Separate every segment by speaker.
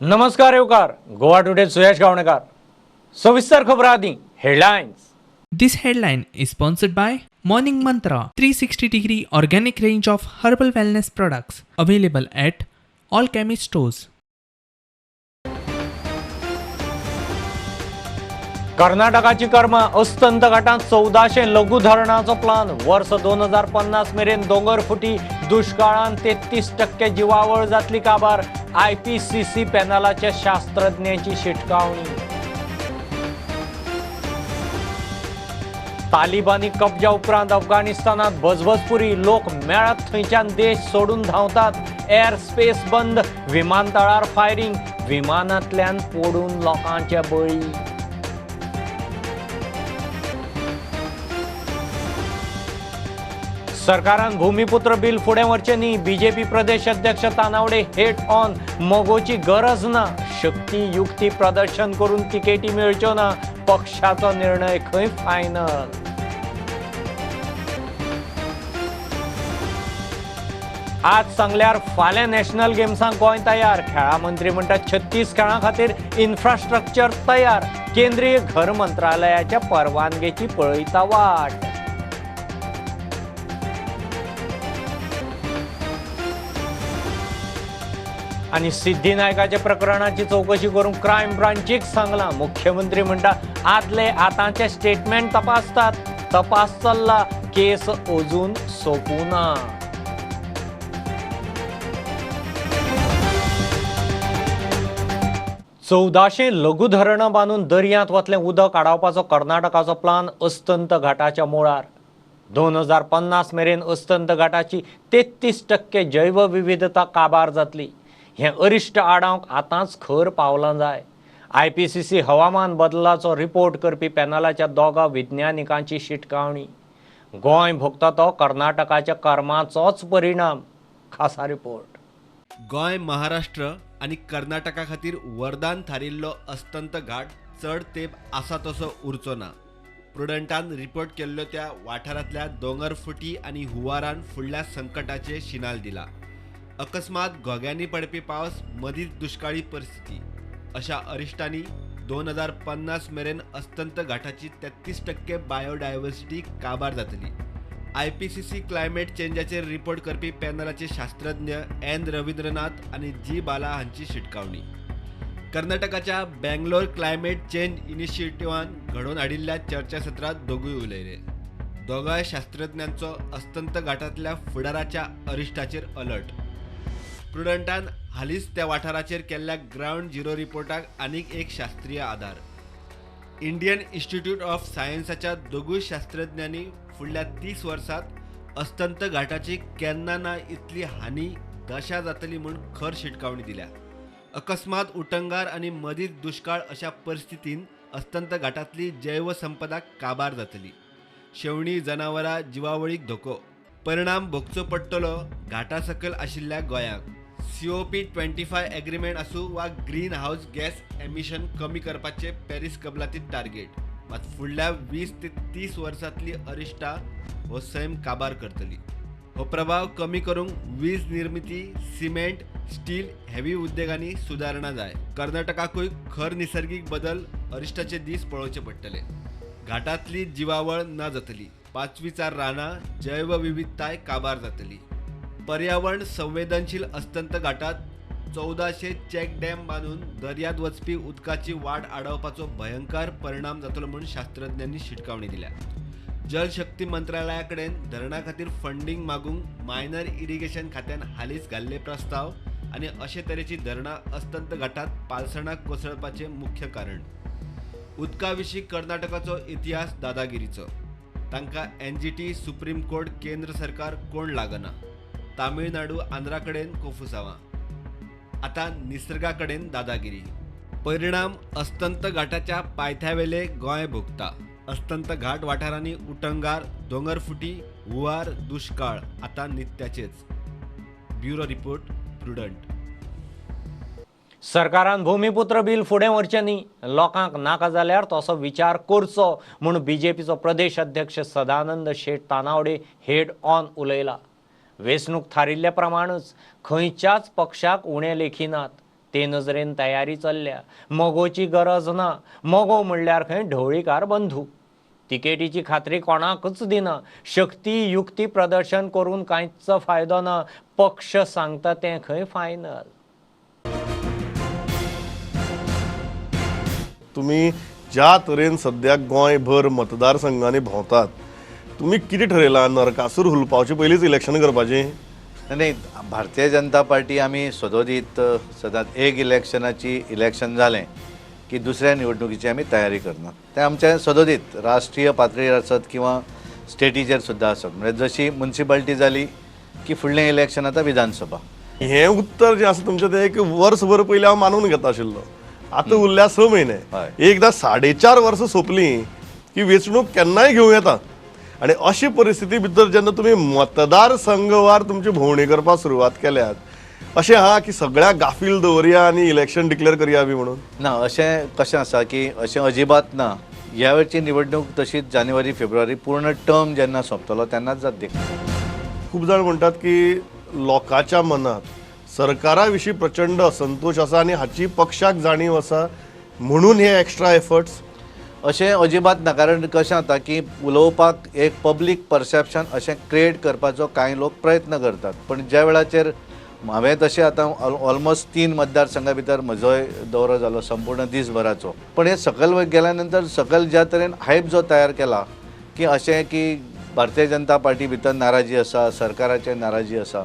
Speaker 1: नमस्कार येवकार गोवा टुडे सुयश गावणेकार सविस्तर खबर आदी headlines.
Speaker 2: This headline is sponsored by Morning Mantra 360-degree organic range of herbal wellness products available at all chemist stores.
Speaker 1: कर्नाटकाची कर्मा अस्तंत घाटात 1400 लघु धरणाचो प्लान. वर्ष 2050 मेरेन दोंगर फुटी दुष्काळान 33% जिवावळ जातली काबार. IPCC पॅनलाच्या शास्त्रज्ञांची शिटकावणी. तालिबानी कब्जा उपरांत अफगाणिस्तानात बजबजपुरी लोक मेळत थंयच्यान देश सोडून धांवतात. एअर स्पेस बंद, विमानतळार फायरिंग, विमानांतल्यान पडून लोकांचे बळी. सरकारान भूमिपुत्र बिल फुडें व्हरचें न्ही. बीजेपी प्रदेश अध्यक्ष तानावडे हेड ऑन. मोगोची गरज ना. शक्ती युक्ती प्रदर्शन करून तिकेटी मेळच्यो ना. पक्षाचो निर्णय खंय फायनल. आज सांगल्यार फाल्यां नॅशनल गेम्सांक गोंय तयार. खेळा मंत्री म्हणटा 36 खेळां खातीर इन्फ्रास्ट्रक्चर तयार. केंद्रीय घर मंत्रालयाच्या परवानगेची पळयता वाट. आणि सिद्धिनायकाच्या प्रकरणाची चौकशी करून क्रायम ब्रांचीक सांगला. मुख्यमंत्री म्हणटा आदले आतांचे स्टेटमेंट तपासतात. तपास चल्ला, केस अजून सोंपूना. चौदाशे लघु धरणां बांदून दर्यांत वतलें उदक आडावपाचो कर्नाटकाचो प्लान अस्तंत घाटाच्या मुळार. 2050 मेरेन अस्तंत घाटाची 33% जैवविविधता काबार जातली. हें अरिश्ट आडावंक आतांच खर पावलां जाय. IPCC हवामान बदलाचो रिपोर्ट करपी पॅनलाच्या दोगा विज्ञानिकांची शिटकावणी. गोंय भोगता तो कर्नाटकाच्या कर्माचोच परिणाम. खासा रिपोर्ट.
Speaker 3: गोंय, महाराष्ट्र आणि कर्नाटका खातीर वरदान थारिल्लो अस्तंत घाट चड तेंप आसा तसो उरचो ना. प्रुडंटान रिपोर्ट केल्लो त्या वाठारांतल्या दोंगरफुटी आनी हुंवारान फुडल्या संकटाचे शिनाल दिला. अकस्मात घोग्यांनी पडपी पावस, मदींच दुष्काळी परिस्थिती अशा अरिश्टांनी 2050 मेरेन अस्तंत घाटाची 33% बायोडायव्हर्सिटी काबार जातली. IPCC क्लायमेट चेंजाचेर रिपोर्ट करपी पॅनलाचे शास्त्रज्ञ N. रवींद्रनाथ आणि G. बाला हांची शिटकावणी. कर्नाटकाच्या बँगलोर क्लायमेट चेंज इनिशिएटिव्हान घडोवन हाडिल्ल्या चर्चासत्रांत दोगूय उलयले. दोगांय शास्त्रज्ञांचो अस्तंत घाटांतल्या फुडाराच्या अरिश्टाचेर अलर्ट. प्रुडंटान हालींच त्या वाठाराचेर केल्ल्या ग्रावंड झिरो रिपोर्टाक आनीक एक शास्त्रीय आधार. इंडियन इन्स्टिट्यूट ऑफ सायन्साच्या दोगूय शास्त्रज्ञांनी फुडल्या 30 वर्सांत अस्तंत घाटाची केन्ना ना इतली हानी दशा जातली म्हूण खर शिटकावणी दिल्या. अकस्मात उटंगार आनी मदींच दुष्काळ अशा परिस्थितीन अस्तंत घाटांतली जैवसंपदा काबार जातली. शेवणीं, जनावरां, जिवावळीक धोको. परिणाम भोगचो पडटलो घाटा सकयल आशिल्ल्या गोंयाक. COP25 एग्रीमेंट आसूं वा ग्रीन हावस गॅस एमिशन कमी करपाचे पॅरीस कबलातीत टार्गेट, मात फुडल्या 20 ते 30 वर्सांतली अरिश्टा हो सैम काबार करतली. हो प्रभाव कमी करूंक वीज निर्मिती, सिमेंट, स्टील, हेवी उद्देगांनी सुदारणा जाय. कर्नाटकाकूय खर निसर्गीक बदल अरिश्टाचे दीस पळोवचे पडटले. घाटांतली जिवावळ ना जातली. 5वीचार रानां, जैवविविधताय काबार जातली. पर्यावरण संवेदनशील अस्तंत घाटात 1400 चॅक डॅम बांदून दर्यांत वचपी उदकाची वाड आडावपाचो भयंकर परिणाम जातलो म्हूण शास्त्रज्ञांनी शिटकावणी दिल्या. जलशक्ती मंत्रालया कडेन धरणा खातीर फंडिंग मागूंक मायनर इरिगेशन खात्यान हालींच घाल्ले प्रस्ताव आनी अशे तरेची धरणां अस्तंत घाटांत पालसणाक कोसळपाचें मुख्य कारण. उदका विशीं कर्नाटकाचो इतिहास दादागिरीचो. तांकां NGT, सुप्रीम कोर्ट, केंद्र सरकार कोण लागना. तामिळनाडू, आंध्रा कडेन कोफुसावा. आता निसर्गा कडेन दादागिरी. परिणाम अस्तंत घाटाच्या पायथ्यावेले गोंय भोगता. अस्तंत घाट वाठारांनी उटंगार, दोंगरफुटी, हुंवार, दुष्काळ आता नित्याचेच. Bureau report, prudent.
Speaker 1: सरकारान भूमिपुत्र बिल फुडें व्हरचें न्ही. लोकांक नाका जाल्यार तसो विचार करचो म्हूण BJPचो प्रदेश अध्यक्ष सदानंद शेट तानावडे हेड ऑन उलयला. वेंचणूक थारिल्ल्या प्रमाणच खंयच्याच पक्षाक उणें लेखीनात. ते नजरेन तयारी चल्ल्या. मोगोची गरज ना. मोगो म्हणल्यार खंय ढवळीकार बंधू. तिकेटीची खात्री कोणाकच दिना. शक्ती युक्ती प्रदर्शन करून कांयच फायदो ना. पक्ष सांगता तें खंय फायनल.
Speaker 4: तुम्ही ज्या तरेन सद्याक गोंयभर मतदारसंघांनी भोंवतात, तुम्ही कितें ठरयलां? नरकासूर हुलपावचे पयलींच इलेक्शन करपाचें?
Speaker 5: नाही, भारतीय जनता पार्टी आम्ही सदोदीत सदांच एक इलेक्शन जालें की दुसऱ्या निवडणुकीची आमी तयारी करतात. ते आमचे सदोदीत राष्ट्रीय पातळीर आसत किंवा स्टेटीचेर सुद्दां आसत. म्हणजे जशी म्युन्सिपाल्टी जाली की फुडलें इलेक्शन आतां विधानसभा.
Speaker 4: हें उत्तर जें आसा तुमचें तें एक वर्सभर पयलीं हांव मानून घेता आशिल्लो. आतां उरल्या 6 म्हयने.
Speaker 5: हय.
Speaker 4: एकदां 4.5 वर्सां सोंपलीं की वेंचणूक केन्नाय घेवं येता. आनी अशी परिस्थिती भितर जेन्ना तुमी मतदारसंघवार तुमची भोंवडी करपाक सुरवात केल्यात, अशें आहा की सगळ्या गाफील दवरया आनी इलेक्शन डिक्लेअर करया बी म्हणून?
Speaker 5: ना, अशें कशें आसा की अशें अजिबात ना. ह्या वेळची निवडणूक तशीच जानेवारी फेब्रुवारी पूर्ण टर्म जेन्ना सोंपतलो तेन्नाच जाता.
Speaker 4: खूब जाण म्हणटात की लोकांच्या मनात सरकारा विशीं प्रचंड असंतोष आसा आनी हाची पक्षाक जाणीव आसा म्हणून हे एक्स्ट्रा एफर्ट्स.
Speaker 5: अशें अजिबात ना. कारण कशें जाता की उलोवपाक एक पब्लीक परसेप्शन अशें क्रिएट करपाचो कांय लोक प्रयत्न करतात. पण ज्या वेळाचेर हांवें तशें आतां ऑलमोस्ट 3 मतदारसंघा भितर म्हजोय दौरो जालो संपूर्ण दिसभराचो. पण हे सकयल गेल्या नंतर सकयल ज्या तरेन हायप जो तयार केला की अशें की भारतीय जनता पार्टी भितर नाराजी आसा, सरकाराचेर नाराजी आसा,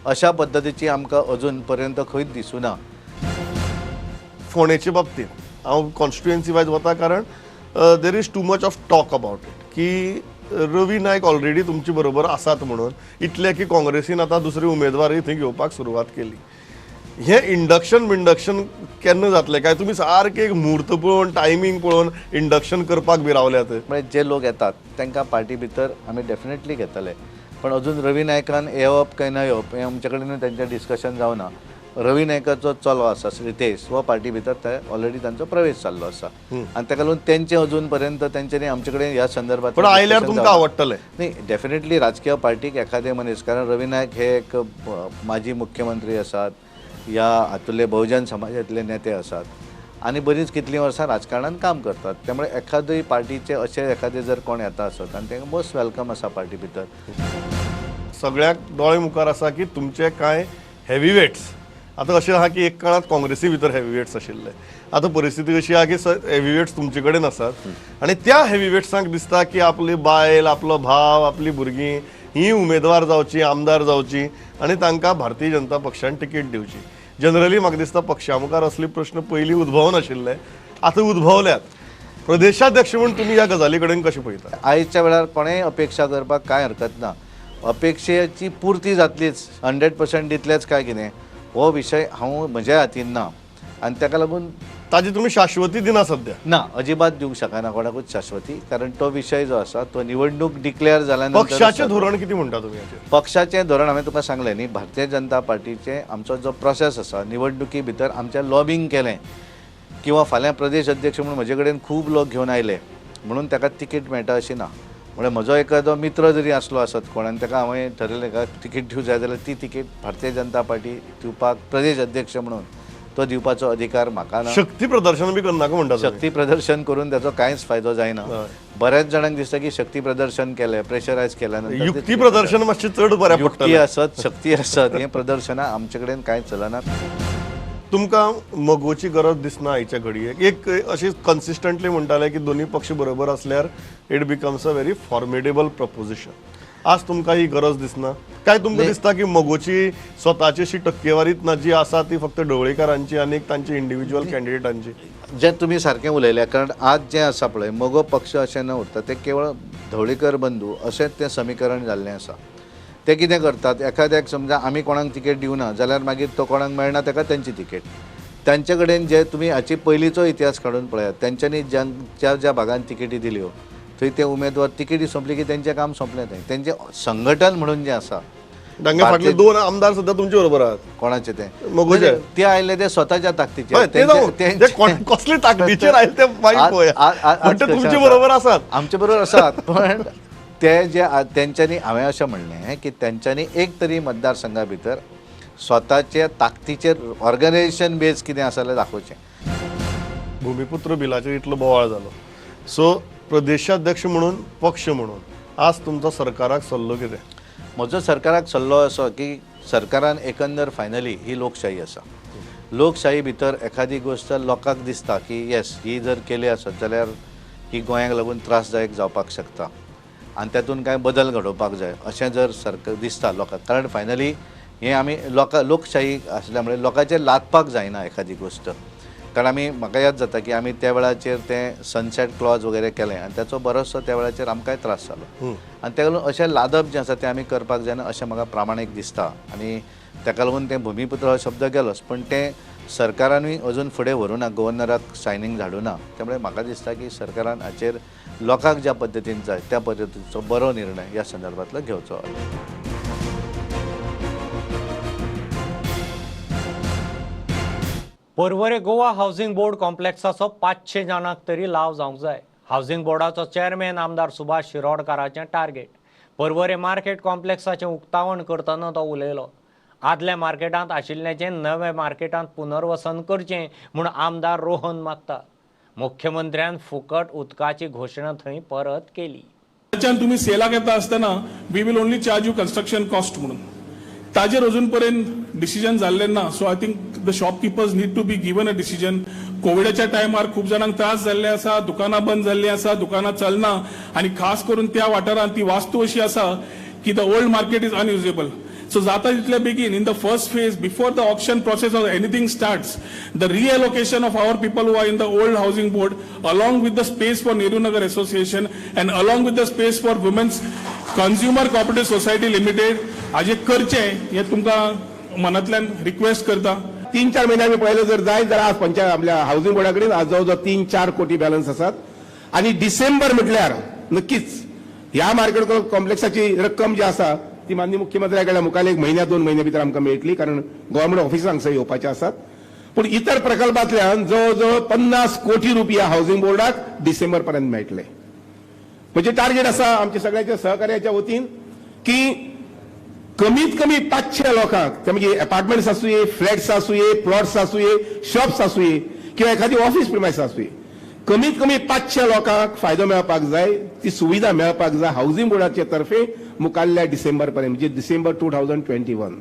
Speaker 5: अशा पद्दतीची आमकां अजून पर्यंत खंयच दिसूना.
Speaker 4: फोंडेच्या बाबतींत हांव कॉन्स्टिट्युएन्सी वायज वता कारण there is too much of talk about it की रवी नायक ऑलरेडी तुमचे बरोबर आसात म्हणून, इतले की काँग्रेसीन आतां दुसरे उमेदवारय थंय घेवपाक सुरवात केली. हे इंडक्शन केन्ना जातलें काय? तुमी सारके एक मुहूर्त पळोवन टायमींग पळोवन इंडक्शन करपाक बी रावल्यात?
Speaker 5: म्हणजे जे लोक येतात तांकां पार्टी भितर आमी डेफिनेटली घेतले. पण अजून रवी नायकान येवप काय न येवप हें आमचे कडेन तेंचें डिस्कशन जावना. रवी नायकाचो चलो आसा रितेश, हो पार्टी भितर ते ऑलरेडी तांचो प्रवेश जाल्लो आसा आनी ताका लागून तेंचे अजून पर्यंत तेंच्यांनी आमचे कडेन ह्या संदर्भात
Speaker 4: पण आयल्यार तुमकां आवडटलें?
Speaker 5: नाही, डेफिनेटली राजकीय पार्टीक एखादे मनीस, कारण रवी नायक हे एक माजी मुख्यमंत्री आसात, ह्या हातुंतले बहुजन समाजातले नेते आसात आनी बरीच कितलीं वर्सां राजकारणान काम करतात. त्यामुळे एखादे पार्टीचे अशे एखादे जर कोण येता आसत आनी तांकां मोस्ट वेलकम आसा पार्टी भितर.
Speaker 4: सगळ्याक दोळे मुखार आसा की तुमचे कांय हेवीवेट्स. आतां अशें आहा की एक काळात काँग्रेसी भितर हेवीवेट्स आशिल्ले. आतां परिस्थिती अशी आहा की हेवीवेट्स तुमचे कडेन आसात आनी त्या हेवीवेट्सांक दिसता की आपली बायल, आपलो भाव, आपली भुरगीं ही उमेदवार जावची, आमदार जावची आनी तांकां भारतीय जनता पक्षान तिकेट दिवची. जनरली म्हाका दिसता पक्षा मुखार असले प्रश्न पयलीं उद्भवनाशिल्ले, आतां उद्भवल्यात. प्रदेशाध्यक्ष म्हणून तुमी ह्या गजाली कडेन कशें पळयता?
Speaker 5: आयच्या वेळार कोणेय अपेक्षा करपाक कांय हरकत ना. अपेक्षेची पुर्ती जातलीच, 100% दितलेच काय कितें, हो विशय हांव म्हज्या हातीन ना. आनी ताका लागून
Speaker 4: ताजी तुमी शाश्वती दिना सध्या?
Speaker 5: ना, अजिबात दिवंक शकना कोणाकूच शाश्वती. कारण तो विशय जो आसा तो निवडणूक डिक्लेअर जाल्या नंतर
Speaker 4: पक्षाचें धोरण कितें म्हणटा तुमी हाचेर?
Speaker 5: पक्षाचें धोरण हांवें तुका सांगलें न्ही, भारतीय जनता पार्टीचे आमचो जो प्रोसेस आसा निवडणुकी भितर आमचें लॉबिंग केलें किंवा फाल्यां प्रदेश अध्यक्ष म्हणून म्हजे कडेन खूब लोक घेवन आयले म्हणून ताका तिकेट मेळटा अशी ना. म्हणजे म्हजो एखादो मित्र जरी आसलो आसत कोण आनी ताका हांवें ठरयलें का तिकेट दिवं जाय जाल्यार ती तिकेट भारतीय जनता पार्टी दिवपाक प्रदेश अध्यक्ष म्हणून तो दिवपाचो अधिकार म्हाका ना.
Speaker 4: शक्ती प्रदर्शन बी करनाका म्हणटा तुमी?
Speaker 5: शक्ती प्रदर्शन करून त्याचो कांयच फायदो जायना. बऱ्याच जाणांक दिसता की शक्ती प्रदर्शन केलें, प्रेशरायज केल्या नंतर
Speaker 4: युक्ती प्रदर्शन मातशें चड बऱ्या
Speaker 5: युक्ती
Speaker 4: पडटलें.
Speaker 5: आसत, शक्ती आसत, हें प्रदर्शनां आमचे कडेन कांय चलना.
Speaker 4: तुमकां मगोची गरज दिसना आयच्या घडयेक? एक अशी कन्सिस्टंटली म्हणटाले की दोन्ही पक्ष बरोबर असल्यार it becomes a very formidable proposition. आज तुमकां ही गरज दिसना काय? तुमकां दिसता की मगोची स्वताची अशी टक्केवारीत ना जी आसा ती फक्त ढवळीकारांची आनी तांची इंडिव्हिज्युअल कॅन्डिडेटांची?
Speaker 5: जें तुमी सारकें उलयलें, कारण आज जें आसा पळय मगो पक्ष अशें न उरता, तें केवळ ढवळीकर बंधू अशें तें समीकरण जाल्लें आसा. ते कितें करतात, एखाद्याक समजा आमी कोणाक तिकेट दिवना जाल्यार मागीर तो कोणाक मेळना ताका तेंची तिकेट. तांचे कडेन जे तुमी हाची पयलींचो इतिहास काडून पळयात, तेंच्यांनी ज्या भागांत तिकेटी दिल्यो थंय ते उमेदवार तिकेटी सोंपली की तेंचें काम सोंपलें. थंय तेंचें संघटन म्हणून जें आसा,
Speaker 4: तांगे फाटले 2 आमदार सुद्धा तुमचे बरोबर आहात.
Speaker 5: कोणाचें तें
Speaker 4: मगोचे?
Speaker 5: ते आयले ते स्वताच्या ताकदीचेर.
Speaker 4: कसले ताकदीचेर आयले ते मागीर पळया. तुमचे बरोबर आसात?
Speaker 5: आमचे बरोबर आसात. पण ते जे तेंच्यांनी, हांवें अशें म्हणलें की तेंच्यांनी एक तरी मतदारसंघा भितर स्वताचे ताकदीचेर ऑर्गनायझेशन बेज कितें आसा जाल्यार दाखोवचें.
Speaker 4: भूमिपुत्र बिलाचेर इतलो बोवाळ जालो, सो प्रदेशाध्यक्ष म्हणून पक्ष म्हणून आज तुमचो सरकाराक सल्लो कितें?
Speaker 5: म्हजो सरकाराक सल्लो असो की सरकारान एकंदर फायनली ही लोकशाही आसा. लोकशाही भितर एखादी गोश्ट लोकांक दिसता की येस ही जर केली आसत जाल्यार ही गोंयाक लागून त्रासदायक जावपाक शकता आनी तातूंत कांय बदल घडोवपाक जाय अशें जर सरकार दिसता लोकांक, कारण फायनली हें आमी लोकशाही आसल्या मुळे लोकांचेर लादपाक जायना एखादी गोश्ट. कारण आमी म्हाका याद जाता की आमी त्या वेळाचेर तें सनसेट क्लॉज वगैरे केलें आनी ताचो बरोचसो त्या वेळाचेर आमकांय त्रास जालो आनी ताका लागून अशें लादप जें आसा तें आमी करपाक जायना अशें म्हाका प्रामाणीक दिसता. आनी ताका लागून तें भुमिपुत्र हो शब्द गेलोच, पण तें सरकारानूय अजून फुडें व्हरूं ना, गव्हर्नराक सायनींग धाडूं ना. त्यामुळे म्हाका दिसता की सरकारान हाचेर लोकांक ज्या पद्दतीन जाय त्या पद्दतीचो बरो निर्णय ह्या संदर्भांतलो घेवचो.
Speaker 1: पर्वरे गोवा हावसिंग बोर्ड कॉम्प्लेक्साचो 500 जाणांक तरी लाव जावंक जाय. हावसिंग बोर्डाचो चेअरमॅन आमदार सुभाष शिरोडकाराचें टार्गेट. पर्वरे मार्केट कॉम्प्लेक्साचें उक्तावण करतना तो उलयलो. आदल्या मार्केटांत आशिल्ल्याचें नव्या मार्केटांत पुनर्वसन करचें म्हूण आमदार रोहन मागता. मुख्यमंत्र्यान फुकट उदकाची घोशणा थंय परत केली.
Speaker 6: तुम्ही सेलाक येता आसतना we will only charge you construction cost म्हणून ताजेर अजून पर्यंत डिसिजन जाल्लें ना. So I think the shopkeepers need to be given a decision. कोविडाच्या टायमार खूप जाणांक त्रास जाल्ले आसा, दुकानां बंद जाल्लीं आसा, दुकानां चलना आनी खास करून त्या वाठारांत ती वास्तू अशी आसा की the old market is unusable. So जाता तितले बेगीन in the first phase before the auction process or anything starts, the reallocation of our people who are in the old housing board along with the space for Nehru Nagar Association and along with the space for Women's Consumer Cooperative Society Limited हाजे करचे हे तुमकां मनांतल्यान request करता.
Speaker 7: 3-4 महिन्यांनी पळयलें जर जाय जाल्यार आज पंचायत आपल्या हावसिंग बोर्डा कडेन आज जवळ 3-4 कोटी बॅलन्स आसात आनी डिसेंबर म्हटल्यार नक्कीच ह्या मार्केट कॉम्प्लेक्साची रक्कम जी आसा ती माननीय मुख्यमंत्र्या कडल्यान मुखावेल 1-2 महिन्या भितर आमकां मेळटली, कारण गव्हर्नमेंट ऑफिसां हांगसर येवपाचे आसात. पूण इतर प्रकल्पांतल्यान जवळ 50 कोटी रुपया हावसिंग बोर्डाक डिसेंबर पर्यंत मेळटले. म्हणजे टार्गेट आसा आमच्या सगळ्यांच्या सहकार्याच्या वतीन की कमीत कमी 500 लोकांक, ते म्हणजे अपार्टमेंट्स आसूये, फ्लॅट्स आसूये, प्लॉट्स आसूये, शॉप्स आसूये किंवा एखादी ऑफिस प्रिमायस आसूये, कमीत कमी 500 लोकांक फायदो मेळपाक जाय, ती सुविधा मेळपाक जाय हावसिंग बोर्डाचे तर्फे मुखाल्ल्या डिसेंबर पर्यंत, म्हणजे डिसेंबर 2021.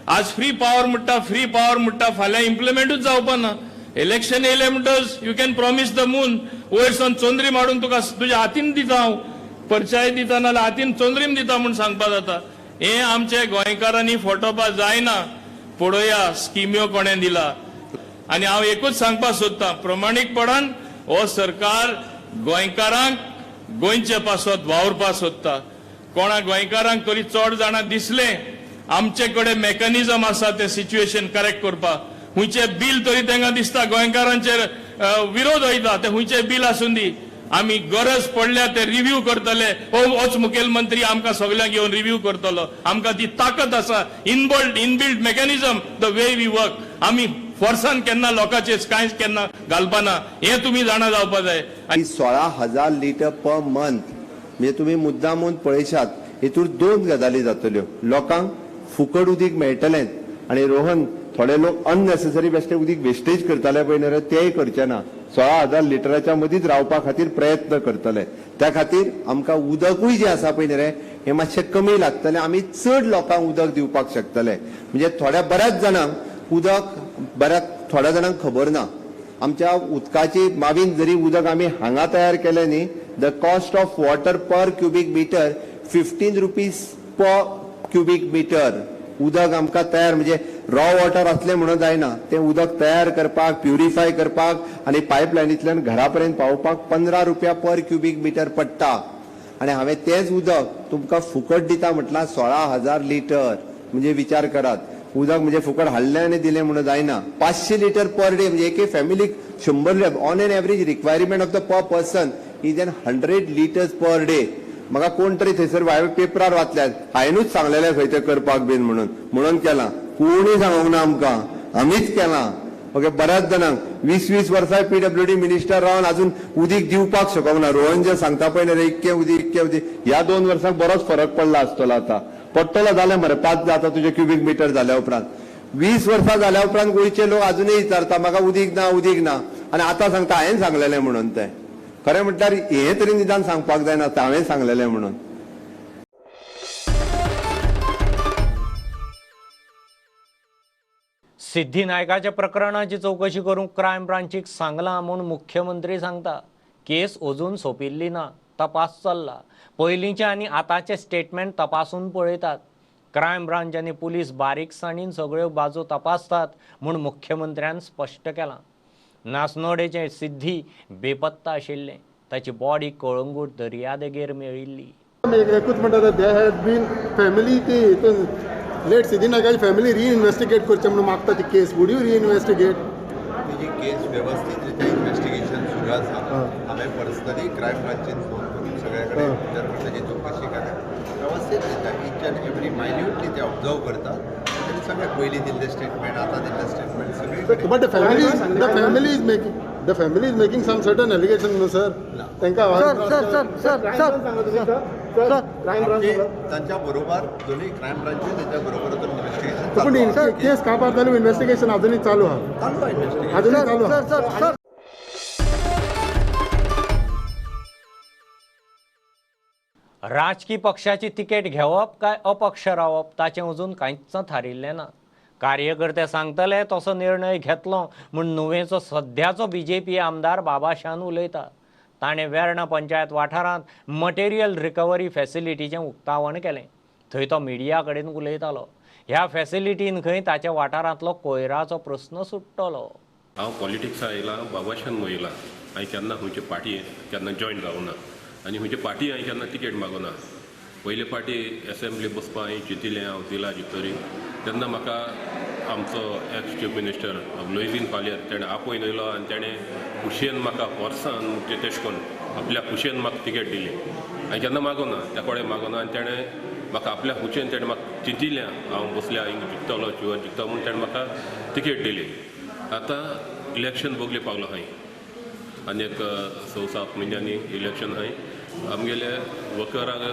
Speaker 8: आज फ्री पावर म्हणटा फाल्यां इम्प्लिमेंटूच जावपा ना. इलेक्शन येयलें म्हणटच you can promise the moon, वयर सावन चोंदरी मारून तुका तुज्या हातीन दिता हांव, परचाय दिता नाल्यार हातीन चोंदरीम दिता म्हूण सांगपा जाता. हे आमचे गोंयकारांनी फटोवपा जायना. पळोवया स्किम्यो कोणें दिला. आनी हांव एकूच सांगपा सोदतां, प्रमाणीकपणान हो सरकार गोंयकारांक गोंयचे पासत वावरपा सोदता. कोणा गोंयकारांक तरी चड जाणां दिसले आमचे कडेन मेकॅनिझम आसा ते सिच्युएशन करेक्ट करपाक. हुंयचे बील तरी तांकां दिसता गोंयकारांचेर विरोध वयता, ते हुंयचे बील आसूं दी. आमी गरज पडल्या ते रिव्ह्यू करतले. होच मुखेलमंत्री आमकां सगळ्यांक घेवन रिव्ह्यू करतलो. आमकां ती ताकद आसा, inbuilt mechanism the way we work. आमी फोर्सान केन्ना लोकांचे कांयच केन्ना घालपाना, हे तुमी जाणा जावपा जाय.
Speaker 9: 16,000 लिटर पर मंथ म्हणजे तुम्ही मुद्दामून पळयशात हेतून 2 गजाली जातल्यो. लोकांक फुकट उदीक मेळटलें आनी रोहन थोडे लोक अननेसेसरी बेश्टे उदीक वेस्टेज करताले पळय न्हय तेय करचे ना. 16,000 लिटराच्या मदींच रावपा खातीर प्रयत्न करतले. त्या खातीर आमकां उदकूय जे आसा पळय न्हय हे मातशें कमी लागतलें. आमी चड लोकांक उदक दिवपाक शकतले. म्हणजे थोड्या बऱ्याच जाणांक उदक थोड्या जाणांक खबर ना. आमच्या उदकाची बाबीन जरी उदक आमी हांगा तयार केलें न्ही, the cost of water per cubic metre 15 rupees per cubic metre उदक आमकां तयार, म्हणजे रॉ वॉटर असलें म्हणून जायना, तें उदक तयार करपाक, प्युरिफाय करपाक आनी पायपलायनींतल्यान घरा पर्यंत पावोवपाक 15 रुपया पर क्युबिक मिटर पडटा. आनी हांवें तेंच उदक तुमकां फुकट दिता म्हटलां 16,000 लिटर. म्हणजे विचार करात, उदक म्हणजे फुकट हाडलें आनी दिलें म्हणून जायना. 500 लिटर पर डे, म्हणजे एके फॅमिलीक 100 litre on an average requirement of the per person is an 100 litres per day. म्हाका कोण तरी थंयसर पेपरार वाचल्यात, हांवेनूच सांगलेलें खंय तें करपाक बीन म्हणून केलां. कोणूय सांगूंक ना आमकां, आमीच केलां. ओके, बऱ्याच जाणांक 20-20 वर्सां PWD मिनिस्टर रावन अजून उदीक दिवपाक शकूंक ना. रोहन जे सांगता पळय न्हय इतकें उदीक ह्या 2 वर्सांक बरोच फरक पडला आसतलो. आतां पडटलो जालें मरे 5 जाता तुजे क्युबिक मिटर जाल्या उपरांत. 20 वर्सां जाल्या उपरांत गोंयचे लोक अजूनही विचारता म्हाका उदीक ना आनी आतां सांगता हांवें सांगलेलें म्हणून तें खरें म्हटल्यार हे तरी निदान सांगपाक जायना हांवें सांगलेलें म्हणून.
Speaker 1: सिद्धी नायकाच्या प्रकरणाची चौकशी करूंक क्रायम ब्रांचीक सांगलां म्हूण मुख्यमंत्री सांगता. केस अजून सोंपिल्ली ना, तपास चल्ला. पयलींचे आनी आतांचे स्टेटमेंट तपासून पळयतात. क्रायम ब्रांच आनी पुलीस बारीकसाणीन सगळ्यो बाजू तपासतात म्हूण मुख्यमंत्र्यान स्पश्ट केलां. नासनोडेचे सिद्धी बेपत्ता आशिल्ले. ताची बॉडी कळंगूट दर्यादेगेर मेळिल्ली.
Speaker 10: एकूच म्हणटा दे हॅज बीन फॅमिली ती लेट सिद्धी नायकाची फॅमिली रिइन्वेस्टिगेट करचें म्हणून मागता ती केस. Wood you रिइन्वेस्टिगेट?
Speaker 11: तेजी केस व्यवस्थीत रित्या इन्व्हेस्टिगेशन सुरू आसा. हांवें पर्सनली क्रायम ब्रांचीन फोन करून सगळे कडेन ताची चवकशी केल्या. व्यवस्थीत रित्या इच एंड एवरी मायन्यूटली ते ऑब्जर्व करतात. ताणी सगळे पयलीं दिल्ले स्टेटमेंट आतां दिल्ले स्टेटमेंट सगळे.
Speaker 10: But the family is making some certain allegation no sir. तांकां
Speaker 11: तांच्या बरोबर दोन्ही क्रायम ब्रांची तांच्या बरोबर इन्व्हेस्टिगेशन
Speaker 10: केस कापार जाली इन्व्हेस्टिगेशन अजूनही चालू आहा. अजूनही चालू आहा.
Speaker 1: राजकीय पक्षाची तिकेट घेवप काय अपक्ष रावप ताचें अजून कांयच थारिल्लें ना. कार्यकर्ते सांगतले तसो निर्णय घेतलो म्हूण नुवेचो सध्याचो बीजेपी आमदार बाबाशान उलयता. ताणें वेर्णा पंचायत वाठारांत मटेरियल रिकवरी फॅसिलिटीचें उक्तावण केलें. थंय तो मिडिया कडेन उलयतालो. ह्या फॅसिलिटीन खंय ताच्या वाठारांतलो कोयराचो प्रस्न सुट्टलो.
Speaker 12: हांव पॉलिटिक्सा येयलां बाबाशान वयलां. हांवें केन्ना खंयचे पार्टी केन्ना जॉयन जावं ना आनी खंयचे पार्टी हांवें केन्ना तिकेट मागूं ना. पयले फावटी एसेंब्ली बसपा हांवें चिंतिल्लें हांव जिल्ला जितरी तेन्ना म्हाका आमचो एक्स चीफ मिनिस्टर लोईझीन पालयर तेणें आपयन येयलो आनी तेणें खुशयेन म्हाका वर्सान तेश कोन्न आपल्या खुशयेन म्हाका तिकेट दिली. हांवें केन्ना मागूं ना त्या कडेन मागूं ना आनी तेणें म्हाका आपल्या खुशयेन तेणें म्हाका चिंतिल्लें हांव बसल्या हिंग जिखतलो किंवा जिखता म्हूण तेणें म्हाका तिकेट दिली. आतां इलेक्शन बोगले पावलो हांवें आनी एक 6-7 म्हयन्यांनी इलेक्शन हांवें आमगेले वर्करांक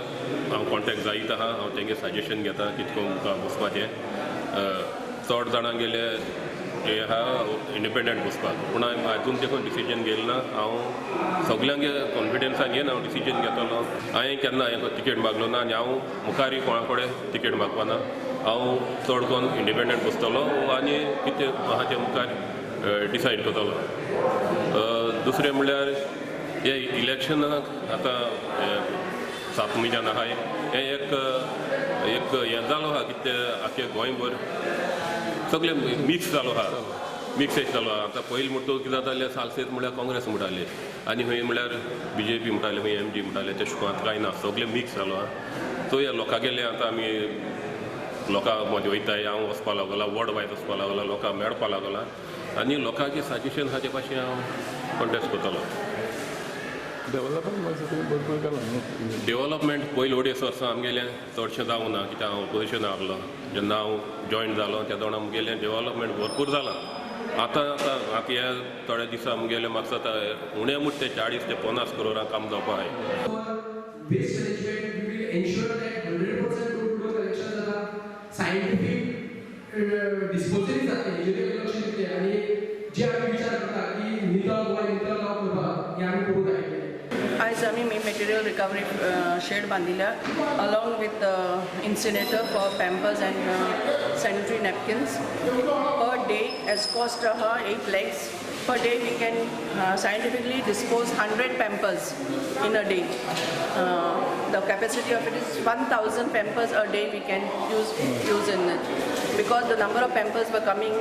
Speaker 12: हांव कॉन्टेक्ट जायत आहा. हांव तेंगे सजेशन घेता कितको मुखार बसपाचें. चड जाणां गेले जे आहा इंडिपेंडंट बसपाक पूण हांवें आजून देखून डिसिजन घेतलें ना. हांव सगल्यांगे कॉन्फिडन्सान घेवन हांव डिसिजन घेतलो. हांवें केन्ना हांवें तिकेट मागलो ना आनी हांव मुखारी कोणा कडेन तिकेट मागपाना. हांव चड कोन्न इंडिपेंडंट बसतलो आनी कितें आहा तें मुखार डिसायड करतलो. दुसरें म्हणल्यार हे इलेक्शनाक आतां 7 म्हयन्यान आहा हें एक हें जालो आहा कितें आख्खे गोंयभर सगळे मिक्स जालो आहा. मिक्सेज जालो आहा. आतां पयलीं म्हणटा कितें जातालें सालसेत म्हळ्यार काँग्रेस म्हणटाले आनी खंय म्हळ्यार BJP म्हणटाले खंय MG म्हणटाले तशें करून आतां कांय ना सगळें मिक्स जालो आहा. सो ह्या लोकां गेले आतां आमी लोकां मदें वयताय हांव वचपा लागला वर्ल्ड वायड वचपा लागला लोकांक मेळपा लागला आनी लोकांचें सजेशन आहा ते भाशेन हांव कॉन्टेस्ट करतलो. डेव्हलपमेंट पयलीं अडेच वर्सां आमगेलें चडशें जावं ना कित्याक हांव ऑपोजिशन आहलो. जेन्ना हांव जॉयन जालो त्या दौरान आमगेलें डेव्हलपमेंट भरपूर जालां. आतां हे थोडे दिसा आमगेलें म्हाका जाता उणें मुठ ते 40 ते 50 करोडां काम जावपा
Speaker 13: आयज आमी मटेरियल रिकवरी शेड बांदिल्या along with incinerator for Pampers and sanitary napkins. Per day its cost आहा 8 lakhs. Per day we can scientifically dispose 100 pampers in a day. The capacity of it is 1,000 pampers a day we can use in it. Because the number of pampers were coming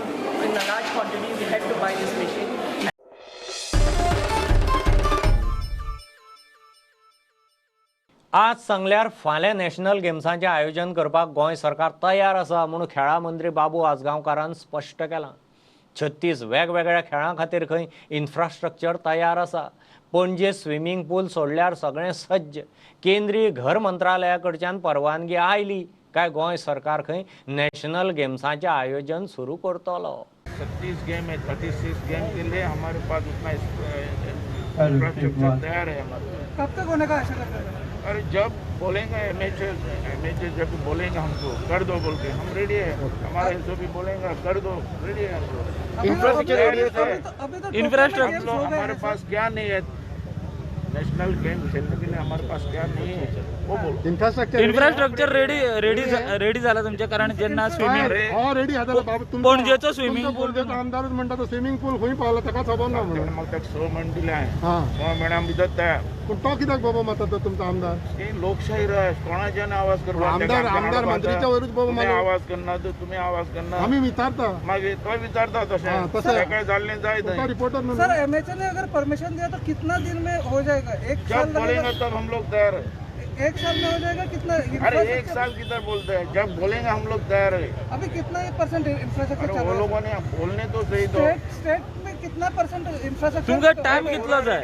Speaker 13: in a large quantity, we had to buy this machine.
Speaker 1: आज सांगल्यार फाल्यां national गेम्सांचें आयोजन करपाक गोंय सरकार तयार आसा म्हूण खेळा मंत्री बाबू आजगांवकारान स्पश्ट केलां. 36 वेगवेगळ्या खेळां खातीर खंय इन्फ्रास्ट्रक्चर तयार आसा. पणजे स्विमींग पूल सोडल्यार सगळें सज्ज. केंद्रीय घर मंत्रालया कडच्यान परवानगी आयली काय गोंय सरकार खंय नॅशनल गेम्सांचें आयोजन सुरू करतलो.
Speaker 14: 36 गेम है, 36 गेम के लिए हमारे पास उतना इंफ्रास्ट्रक्चर तैयार है हमारे.
Speaker 15: कब तक होने का आशा करते हैं?
Speaker 14: अरे जब बोलेंगे एमएचए जब बोलेंगे हमको कर दो बोल के हम रेडी है, हमारा एसओपी बोलेंगे कर दो, रेडी है हम लोग। इंफ्रास्ट्रक्चर हमारे पास क्या नहीं है, नेशनल गेम खेलने के लिए हमारे पास क्या नहीं है वो बोलो।
Speaker 15: इन्फ्रास्ट्रक्चर रेडी झाला तुमच्या, कारण ज्यांना स्विमिंग
Speaker 10: रेडी
Speaker 15: पणजेचं स्विमिंग पूल
Speaker 10: आमदार म्हणटा तो स्विमिंग पूल खंय पावला ताका खबर ना म्हणून
Speaker 14: मग त्याक 6 महिने दिले आहे, 6 महिन्या भितर तयार।
Speaker 10: पण तो कित्याक बाबा माता तो तुमचा आमदार?
Speaker 14: ते लोकशाही राय, कोणाच्याने आवाज करतो?
Speaker 10: आमदार मंत्रीच्या वरूच बाबा
Speaker 14: तुम्ही आवाज करणार तर तुम्ही आवाज करणार,
Speaker 10: आम्ही विचारता
Speaker 14: मग तो विचारता तसे काय चालले जायचं
Speaker 10: रिपोर्टर
Speaker 16: सर एमएचए ने अगर परमिशन दिया तो कितना दिन में हो जाएगा? एक
Speaker 14: जब बोलेंगे तब हम लोग तैयार है।
Speaker 16: एक साल में हो जाएगा कितना?
Speaker 14: अरे एक साल किधर बोलते हैं, जब बोलेंगे हम लोग तैयार है।
Speaker 16: अभी कितना % इंफ्रास्ट्रक्चर
Speaker 14: वो लोगों ने बोलने तो सही दो।
Speaker 16: स्टेट में कितना % इंफ्रास्ट्रक्चर?
Speaker 15: तुमका टाइम कितलो जाय?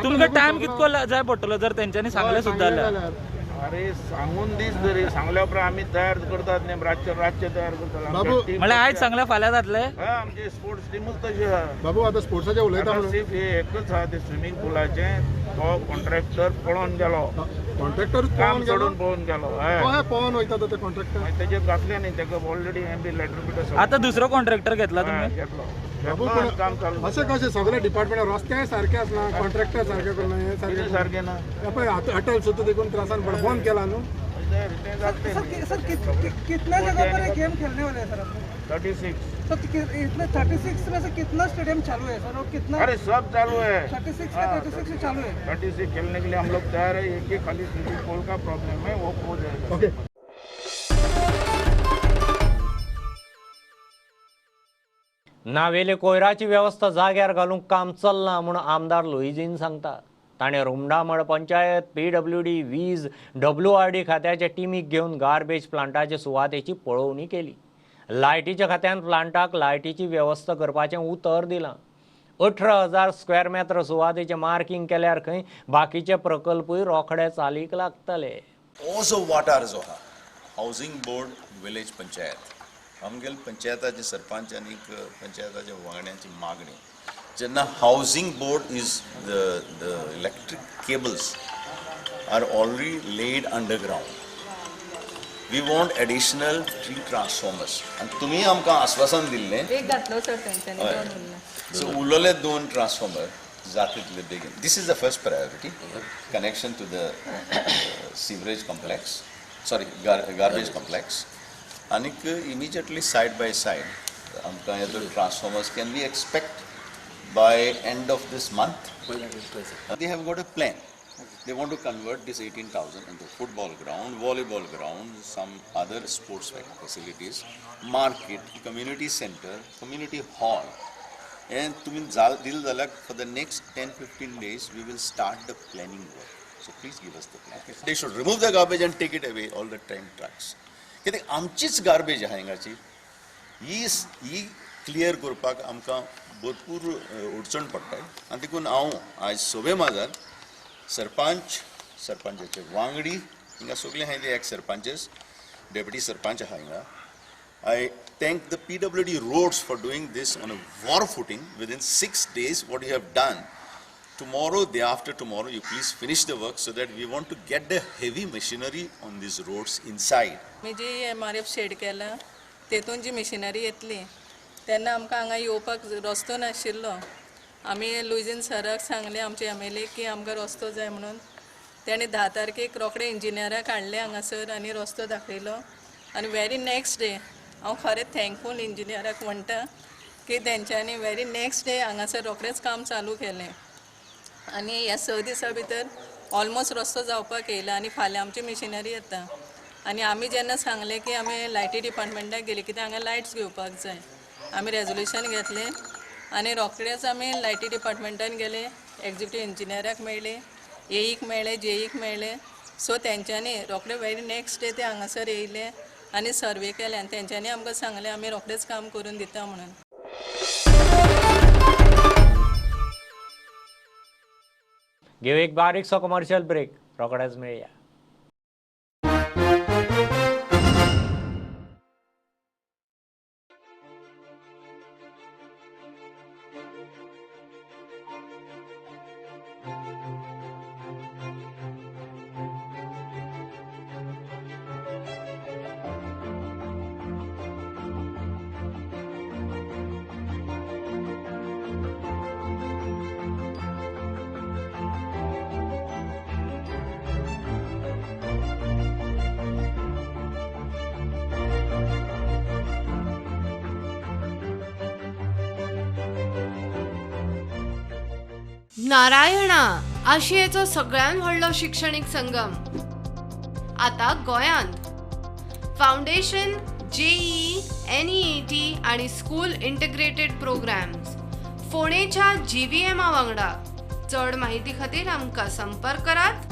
Speaker 15: तुमका टाइम कितको जाय पडटलो जर त्यांच्यानी सांगले सुद्धा जाल्यार?
Speaker 14: अरे सांगून दीस तरी सांगल्यावर आम्ही तयार करतात नाही, राज्य तयार करतात।
Speaker 15: मला आज सांगल्या फाल्यां जातले
Speaker 14: आमचे स्पोर्ट्स टीमच तशी आहे
Speaker 10: बाबू। आता स्पोर्ट्साचे उलयता म्हणून
Speaker 14: सिर्फ हे एकच आहे, ते स्विमिंग पूलाचे तो कॉन्ट्रॅक्टर पळून गेलो,
Speaker 10: कॉन्ट्रॅक्टर
Speaker 14: काम सोडून पळून गेलो।
Speaker 10: पळून वयता तो कॉन्ट्रॅक्टर,
Speaker 14: त्याच्यात घातले नाही, त्याला ऑलरेडी एमबी लेटर बिटर
Speaker 15: आता दुसरो कॉन्ट्रॅक्टर घेतला तुम्ही?
Speaker 14: घेतलो
Speaker 10: बाबू।
Speaker 14: काम चालू
Speaker 10: असे कसे सगळे डिपार्टमेंट रस्ते सारखे असणार, कॉन्ट्रॅक्टर सारखे करणं हे
Speaker 14: किती सारखे ना
Speaker 10: हॉटेल सुद्धा देखून त्रासान बंद केला नु।
Speaker 16: सर कितने जगह पर ये गेम खेलने वाले हैं सर अपने?
Speaker 14: 36।
Speaker 16: सर इसमें 36 में से कितना स्टेडियम चालू है सर, और कितना?
Speaker 14: अरे सब चालू है,
Speaker 16: 36 से चालू है।
Speaker 14: 36 खेलने के लिए हम लोग तैयार है। एक ही खाली स्विमिंग पूल का प्रॉब्लम है, वो हो जाएगा।
Speaker 10: ओके।
Speaker 1: नावेले कोयराची व्यवस्था जाग्यार घालूंक काम चलना म्हणून आमदार लोईजीन सांगतात। ताणें रुमडामळ पंचायत, PWD, वीज, WRD खात्याचे टिमीक घेवन गार्बेज प्लांटाचे सुवातेची पळोवणी केली। लायटीच्या खात्यान प्लांटाक लायटीची व्यवस्था करपाचें उतर दिलां। 18,000 स्क्वेअर मीटर सुवातेचें मार्किंग केल्यार खंय बाकीचे प्रकल्पूय रोखडे चालीक लागतले।
Speaker 17: हो जो वाठार जो आहा हावजींग बोर्ड विलेज पंचायत, आमगेल पंचायताचे सरपंच आनी पंचायताच्या वांगड्यांची मागणी, जेन्ना housing board is the electric cables are already laid underground, we want additional 3 transformers, आनी तुमी आमकां आश्वासन दिल्लें सो उरलेले 2 ट्रान्सफॉर्मर जाता तितले बेगीन। This is the first priority, connection to the sewerage complex, sorry garbage complex, आनीक इमिजिएटली साइड बाय साइड आमकां हे 2 transformers can we expect by end of this month. They have got a plan. They want to convert this 18,000 into football ground, volleyball ground, some other sports facilities, market, community center, community hall. And तुम्ही dil zalak for the next 10-15 days we will start the planning work. So please give us the plan. They should remove the garbage and take it away, all the train trucks. कित्याक आमचीच garbage आहा हिंगाची, ही clear करपाक आमकां भरपूर अडचण पडटा, आनी देखून हांव आज सभे माजार सरपंचाचे वांगडी हिंगा सगळे हाय ते एक्स सरपंचेस, डेप्युटी सरपंच आहा हिंगा। I thank the PWD roads for doing this on a war footing within 6 days. What you have done tomorrow, day after tomorrow, you please finish the work so that we want to get the heavy machinery on these roads inside.
Speaker 13: मी जी MRF shed केला तेतून जी machinery येतली तेन्ना आमकां हांगा येवपाक रस्तो नाशिल्लो। आमी लुईजीन सराक सांगले आमचे MLA की आमकां रस्तो जाय म्हणून, तेणें 10 तारखेक रोखडे इंजिनियराक हाडले हांगासर आनी रस्तो दाखयलो। आनी वेरी नेक्स्ट डे हांव खरें थँकफूल इंजिनियराक म्हणटा की तेंच्यांनी वेरी नेक्स्ट डे हांगासर रोखडेंच काम चालू केलें आनी ह्या 6 दिसां भितर ऑलमोस्ट रस्तो जावपाक येयला आनी फाल्यां आमची मशिनरी येता। आनी आमी जेन्ना सांगलें की आमी लायटी डिपार्टमेंटाक गेली कित्याक हांगा लायट्स घेवपाक जाय, आमी रेजोल्युशन घेतलें आनी रोखडेच आमी लायटी डिपार्टमेंटान गेले, एक्झिक्युटीव इंजिनियराक मेळ्ळे, AEक मेळ्ळे, JEक मेळ्ळे। सो तेंच्यांनी रोखडे वेरी नेक्स्ट डे ते हांगासर येयले आनी सर्वे केले आनी तेंच्यांनी आमकां सांगलें आमी रोखडेच काम करून दिता म्हणून।
Speaker 1: घेऊ एक बारीकसो कमर्शियल ब्रेक, रोखडेच मेळया।
Speaker 18: नारायणा आशियेचो सगळ्यात व्हडलो शिक्षणीक संगम आता गोंयांत. फाउंडेशन, JEE, NEET आणि स्कूल इंटिग्रेटेड प्रोग्राम्स फोंडेच्या GVM वांगडा. चड माहिती खातीर आमकां संपर्क करात.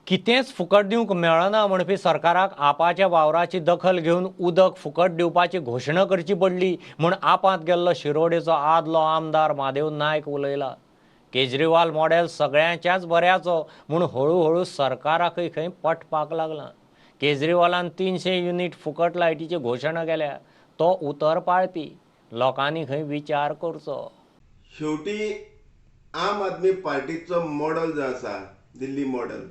Speaker 1: कितेंच फुकट दिवंक मेळना म्हणपी सरकाराक आपाच्या वावराची दखल घेवन उदक फुकट दिवपाची घोशणा करची पडली म्हूण आपांत गेल्लो शिरोडेचो आदलो आमदार म्हादेव नायक उलयला. केजरीवाल मॉडेल सगळ्यांच्याच बऱ्याचो म्हूण हळूहळू सरकाराकय खंय पटपाक लागला. केजरीवालान 300 युनिट फुकट लायटीची घोशणा केल्या. तो उतर पाळपी लोकांनी खंय विचार करचो.
Speaker 7: शेवटी आम आदमी पार्टीचो मॉडेल जो आसा दिल्ली मॉडेल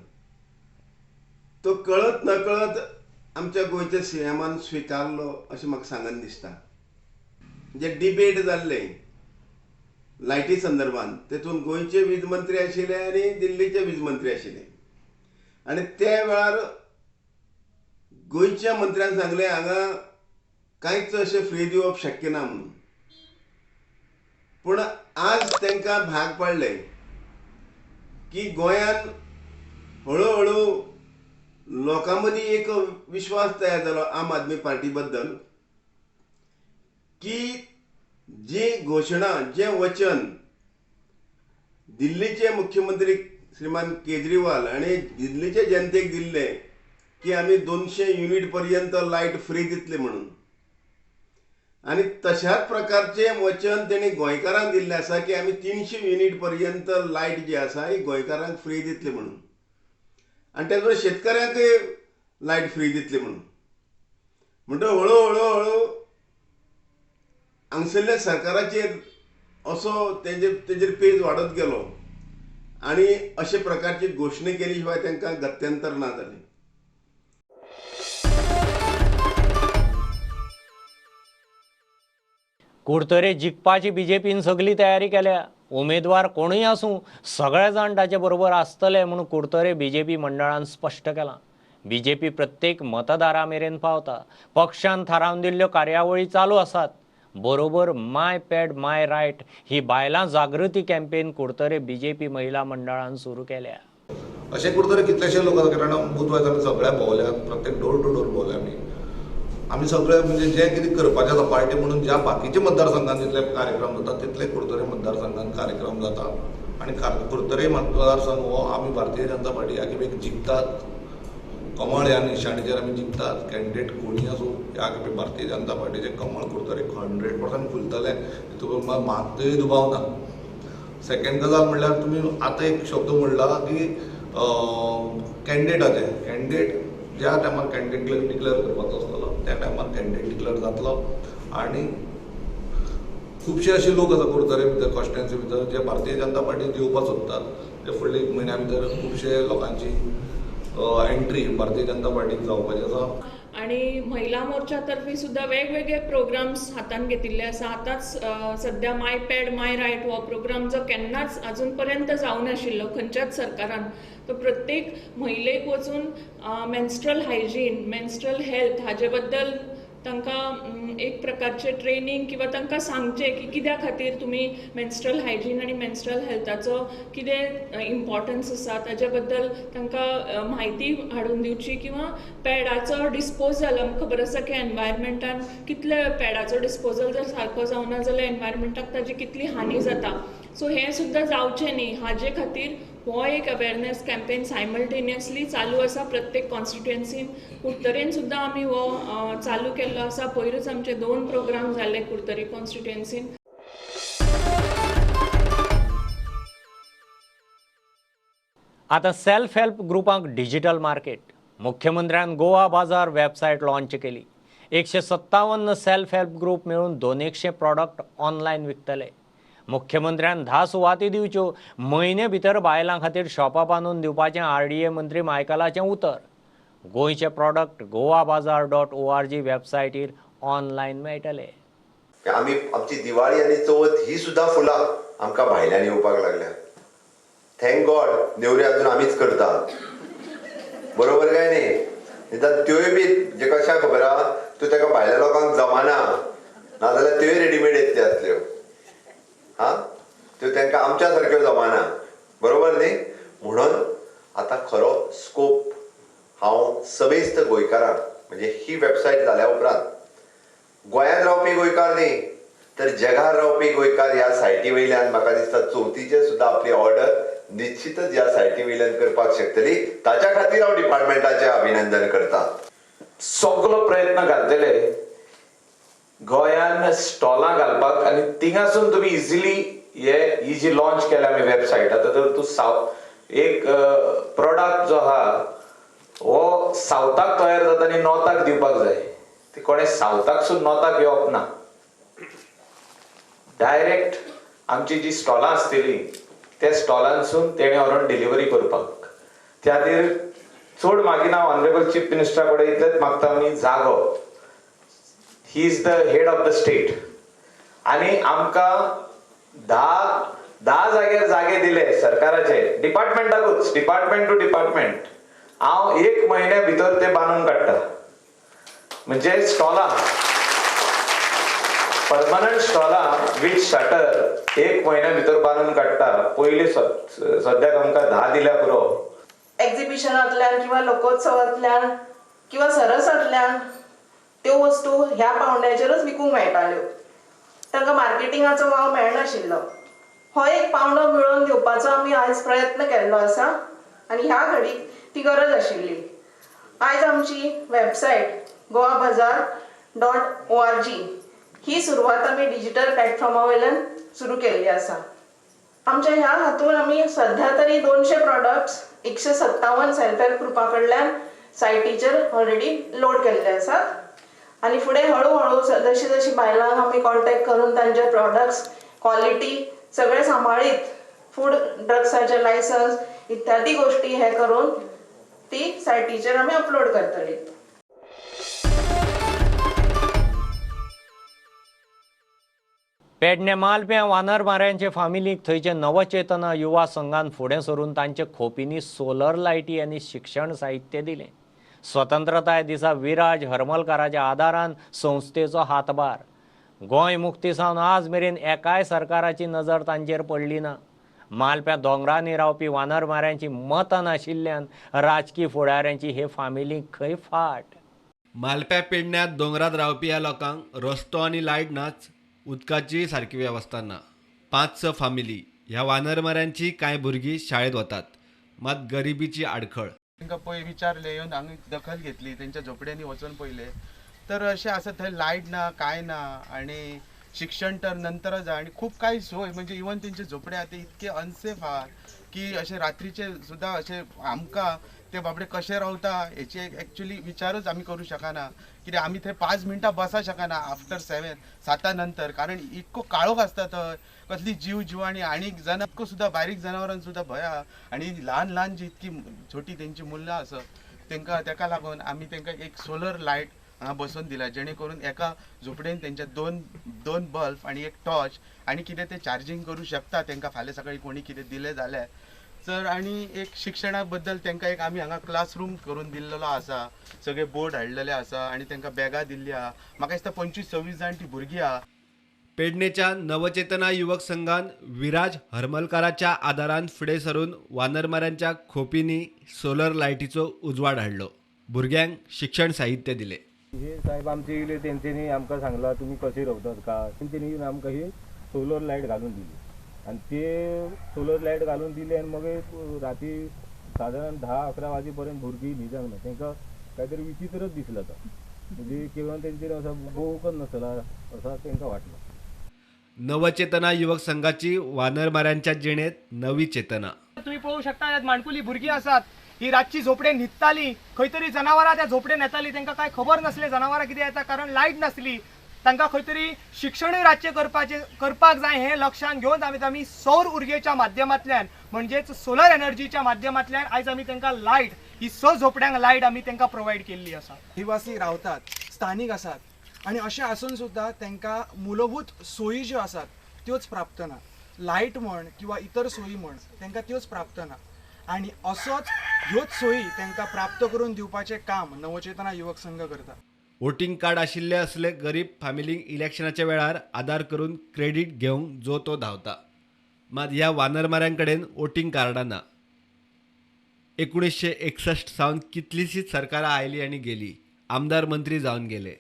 Speaker 7: तो कळत नकळत आमच्या गोंयच्या सीएमान स्विकारलो अशें म्हाका सांगन दिसता. जे डिबेट जाल्ले लायटी संदर्भात तेतून गोंयचे वीज मंत्री आशिल्ले आनी दिल्लीचे वीज मंत्री आशिल्ले आनी त्या वेळार गोंयच्या मंत्र्यान सांगलें हांगा कांयच अशें फ्री दिवप शक्य ना म्हणून. पूण आज तांकां भाग पडले की गोंयान हळूहळू लोकां मदीं एक विश्वास तयार जालो आम आदमी पार्टी बद्दल की जी घोशणा जे वचन दिल्लीचे मुख्यमंत्री श्रीमान केजरीवाल आणि दिल्लीचे जनतेक दिल्ले की आमी 200 युनिट पर्यंत लायट फ्री दितले म्हणून आणि तशाच प्रकारचे वचन तेणी गोंयकारांक दिल्लें आसा की आमी 300 युनिट पर्यंत लायट जी आसा ही गोंयकारांक फ्री दितली म्हणून आनी त्याच बरोबर शेतकऱ्यांकय लायट फ्री दितली म्हणून. म्हणटकीर हळू हांगसरल्या सरकाराचेर असो तेजेर पेज वाडत गेलो आनी अशे प्रकारची घोशणा केली शिवाय तांकां गत्यंतर ना जालें.
Speaker 1: कुडतरे जिखपाची बीजेपीन सगळी तयारी केल्या. उमेदवार कोणूय आसूं सगळे जाण ताचे बरोबर आसतले म्हणून कुडतरे बीजेपी मंडळान स्पश्ट केलां. बीजेपी प्रत्येक मतदारा मेरेन पावता. पक्षान थारावन दिल्ल्यो कार्यावळी चालू आसात. बरोबर माय पॅड माय रायट ही बायलां जागृती कॅम्पेन कुडतरे बीजेपी महिला मंडळान सुरू केल्या.
Speaker 19: अशें कुडतरे कितलेशे लोक कारण बुधवार आमी सगळ्या भोंवल्यात, प्रत्येक डोर टू डोर भोंवले आमी सगळे म्हणजे जे कितें करपाचें आसा पार्टी म्हणून ज्या बाकीच्या मतदारसंघात जितले कार्यक्रम जाता तितले कुडतरे मतदारसंघात कार्यक्रम जाता आनी कुडतरे मतदारसंघ हो आमी भारतीय जनता पार्टी ह्या खेपेक जिखतात. कमळ ह्या निशाणीचेर आमी जिखतात. कॅन्डिडेट कोणी आसूं ह्या खेपे भारतीय जनता पार्टीचे कमळ कुडतरे 100% फुलतले हितून मात्तूय दुबाव ना. सेकंड गजाल म्हणल्यार तुमी आतां एक शब्द म्हणला की कॅन्डिडेट ज्या टायमार कॅन्डिडेट डिक्लेअर करपाचो आसतलो त्या टायमार कॅन्डिडेट डिक्लेअर जातलो आनी खुबशे अशे लोक आसा कुडतरे भितर कॉन्स्टिट्युएन्सी भितर जे भारतीय जनता पार्टीक येवपाक सोदतात. ते फुडल्या एक म्हयन्या भितर खुबशे लोकांची एंट्री भारतीय जनता पार्टीक जावपाची आसा.
Speaker 13: आणि महिला मोर्चा तर्फे सुद्धा वेगवेगळे प्रोग्राम्स हातान घेतिल्ले आसा. आतांच सध्या माय पॅड माय रायट हो प्रोग्राम जो केन्नाच अजून पर्यंत जावं नाशिल्लो खंयच्याच सरकारान. तो प्रत्येक महिलेक वचून मेन्स्ट्रल हायजीन, मेन्स्ट्रल हेल्थ हाजे बद्दल तांकां एक प्रकारचे ट्रेनिंग किंवा तांकां सांगचें की कित्या खातीर तुमी मेन्स्ट्रल हायजीन आनी मेन्स्ट्रल हेल्थाचो कितें इम्पॉर्टन्स आसा ताजे बद्दल तांकां म्हायती हाडून दिवची. किंवा पॅडाचो डिस्पोजल आमकां खबर आसा की एनवायरमेंटान कितले पॅडाचो डिस्पोजल जर सारको जावना जाल्यार एनवायरमेंटाक ताजी कितली हानी जाता. सो हें सुद्दां जावचें न्ही हाजे खातीर हो एक अवेरनेस कॅम्पेन सायमल्टेनियसली चालू आसा प्रत्येक कॉन्स्टिट्युएन्सीन. कुडतरेन सुद्दां आमी हो चालू केल्लो आसा. पयरूच आमचे 2 प्रोग्राम जाल्ले कुडतरे कॉन्स्टिट्युएन्सीन.
Speaker 1: आता सेल्फ हेल्प ग्रुपांक डिजिटल मार्केट. मुख्यमंत्र्यान गोवा बाजार वेबसायट लॉन्च केली. 157 सेल्फ हेल्प ग्रुप मिळून 200 प्रॉडक्ट ऑनलायन विकतले. मुख्यमंत्र्यान 10 सुवाती दिवच्यो. म्हयने भितर बायलां खातीर शॉपां बांदून दिवपाचें RDA मंत्री मायकलाचें उतर. गोंयचे प्रॉडक्ट goabazar.org वेबसायटीर ऑनलायन मेळटले.
Speaker 20: आमची दिवाळी आणि चवथ ही सुद्धा फुलां आमकां भायल्यान येवपाक लागल्या. थँक गॉड नेवऱ्यो अजून आमीच करता. बरोबर काय न्ही? निदान त्योय बी जे कशा खबर आहा तूं ताका भायल्या लोकांक जमाना नाजाल्यार त्योय रेडीमेड येतल्यो आसल्यो. त्यो तांकां आमच्या सारक्यो जमाना. बरोबर न्ही? म्हणून आतां खरो स्कोप हांव समेस्त गोंयकारांक म्हणजे ही वेबसायट जाल्या उपरांत गोंयांत रावपी गोंयकार न्ही तर जगार रावपी गोंयकार ह्या सायटी वयल्यान म्हाका दिसता चवथीचे सुद्धा आपली ऑर्डर निश्चितच ह्या सायटी वयल्यान करपाक शकतली. ताच्या खातीर हांव डिपार्टमेंटाचें अभिनंदन करतां.
Speaker 21: सगळो प्रयत्न घालतले गोंयान स्टॉलां घालपाक आनी थिंगासून तुमी इजिली ही जी लॉन्च केल्या आमी वेबसायट आतां तर तूं एक प्रोडक्ट जो आहा हो सावथाक तयार जाता आनी नॉर्थाक दिवपाक जाय. ती कोणें सावथाकसून नॉर्थाक येवप ना. डायरेक्ट आमची जी स्टॉलां आसतली त्या स्टॉलांसून तेणे व्हरून डिलिव्हरी करपाक. त्या खातीर चड मागीर हांव ऑनरेबल चीफ मिनिस्टरा कडेन इतलेंच मागता आमी जागो. He is the head of the state आनी आमकां 10 जाग्यार जागे दिले सरकाराचे डिपार्टमेंटाकूच डिपार्टमेंट टू डिपार्टमेंट. हांव 1 म्हयन्या भितर ते बांदून काडटा. म्हणजे स्टॉलां परमनंट स्टॉलां विथ शटर 1 म्हयन्या भितर बांदून काडटा. पयलीं सद्याक आमकां 10 दिल्या पुरो.
Speaker 13: एक्झिबिशनांतल्यान किंवा लोकोत्सवांतल्यान किंवा सरसांतल्यान त्यो वस्तू ह्या पावंड्याचेरच विकूंक मेळटाल्यो. तांकां मार्केटिंगाचो वाव मेळनाशिल्लो. हो एक पावंडो मेळोवन दिवपाचो आमी आयज प्रयत्न केल्लो आसा आनी ह्या घडीक ती गरज आशिल्ली. आयज आमची वेबसायट goabazar.org ही सुरवात आमी डिजिटल प्लॅटफॉर्मा वयल्यान सुरू केल्ली आसा. आमच्या ह्या हातून आमी सध्या तरी 200 प्रॉडक्ट्स 157 सेल्फ हेल्प ग्रुपा कडल्यान सायटीचेर ऑलरेडी लोड केल्ले आसात आनी फुडें हळू जशी जशी बायलांक आमी कॉन्टॅक्ट करून तांचे प्रॉडक्ट्स क्वॉलिटी सगळे सांबाळीत फूड ड्रग्साचे लायसन्स इत्यादी गोष्टी हे करून ती सायटीचेर आमी अपलोड करतली.
Speaker 1: पेडणे मालप्या वानर माऱ्यांचे फामिलीक थंयचे नवचेतना युवा संघान फुडें सरून तांचे खोपींनी सोलर लायटी आनी शिक्षण साहित्य दिलें. स्वतंत्रताय दिसा विराज हरमलकाराच्या आदारान संस्थेचो हातभार. गोंय मुक्ती सावन आज मेरेन एकाय सरकाराची नजर तांचेर पडली ना. मालप्या दोंगरांनी रावपी वानर माऱ्यांची मतां नाशिल्ल्यान राजकीय फुडाऱ्यांची हे फामिलीक खंय फाट.
Speaker 3: मालप्या पेडण्यात दोंगरात रावपी ह्या लोकांक रस्तो आनी लायट नाच, उदकाची सारकी वेवस्था ना. 5-6 फामिली ह्या वानरमाऱ्यांची कांय भुरगीं शाळेत वतात, मात गरिबीची आडखळ.
Speaker 22: तांकां पळय विचारले येवन हांगा दखल घेतली, तेंच्या झोपड्यांनी वचून पळयले तर अशें आसा थंय लायट ना, कांय ना आनी शिक्षण तर नंतरच जाय आनी खूब कांय सोय म्हणजे इवन तेंचे झोपडे आतां इतके अनसेफ आहात की अशें रात्रीचे सुद्दां अशें आमकां ते बाबडे कशे रावता हेची एक्चुअली विचारच आमी करूं शकना. कित्याक आमी थंय 5 मिनटां बसा शकना आफ्टर 7 नंतर, कारण इतको काळोख आसता थंय. कसली जिवाणी आनीक इतको सुद्दां बारीक जनावरांक सुद्दां भंय आहा आनी ल्हान जी इतकी छोटी तेंची मुल्लां आसत तेका लागून आमी तेंकां एक सोलर लायट हांगा बसोवन दिला, जेणे करून एका झोपडेन तेंच्या दोन बल्ब आनी एक टॉर्च आनी कितें ते चार्जिंग करूं शकता तेंकां फाल्यां सकाळीं कोणी कितें दिलें जाल्यार. तर आनी एक शिक्षणा बद्दल तेंकां एक आमी हांगा क्लासरूम करून दिल्लो आसा, सगळे बोर्ड हाडलेले आसा आनी तेंकां बॅगां दिल्ली आहा. म्हाका दिसता 25-26 जाण ती भुरगीं आहा.
Speaker 3: पेडणेच्या नवचेतना युवक संघान विराज हरमलकाराच्या आदारान फुडें सरून वानरमाऱ्यांच्या खोपींनी सोलर लायटीचो उजवाड हाडलो. भुरग्यांक शिक्षण साहित्य दिले.
Speaker 23: हे साहेब आमचे येयले तेंच्यांनी आमकां सांगला तुमी कशे रावतात का, तेंच्यांनी येवन आमकां ही सोलर लायट घालून दिली आनी ते सोलर लायट घालून दिली आनी मग राती साधारण 10-11 वाजेपर्यंत भुरगीं न्हिदूंक ना. तांकां काहीतरी विचित्रच दिसलं तर म्हणजे केवळ तेंचेर असं बोवकच नासला असं तांकां वाटलं.
Speaker 3: नवचेतना युवक संघाची वानरमाऱ्यांच्या जिणेत नवी चेतना.
Speaker 24: तुम्ही पळोवंक शकता माणकुली भुरगीं आसात
Speaker 2: ही रातची झोपडे न्हिदताली, खंय तरी जनावरां त्या झोपडेन येताली, तांकां काय खबर नासले जनावरां कितें येता, कारण लायट नासली. तांकां खंय तरी शिक्षणूय रातचें करपाक जाय हें लक्षांत घेवन आमी सौर उर्जेच्या माध्यमांतल्यान म्हणजेच सोलर एनर्जीच्या माध्यमांतल्यान आयज आमी तांकां लायट, ही 6 झोपड्यांक लायट आमी तांकां प्रोवायड केल्ली आसा.
Speaker 4: निवासी रावतात, स्थानीक आसात आनी अशें आसून सुद्दां तांकां मूलभूत सोयी ज्यो आसात त्योच प्राप्त ना. लायट म्हण किंवा इतर सोयी म्हण तांकां त्योच प्राप्त ना. आनी असोच ह्योच सोयी तांकां प्राप्त करून दिवपाचें काम नवचेतना युवक संघ करता.
Speaker 3: वोटिंग कार्ड आशिल्ले असले गरीब फॅमिलींक इलेक्शनाच्या वेळार आदार करून क्रेडीट घेवंक जो तो धांवता. मात ह्या वानरमाऱ्यां कडेन वोटिंग कार्डां ना. 1961 सावन कितलींशींच सरकारां आयलीं आनी गेलीं, आमदार मंत्री जावन गेले,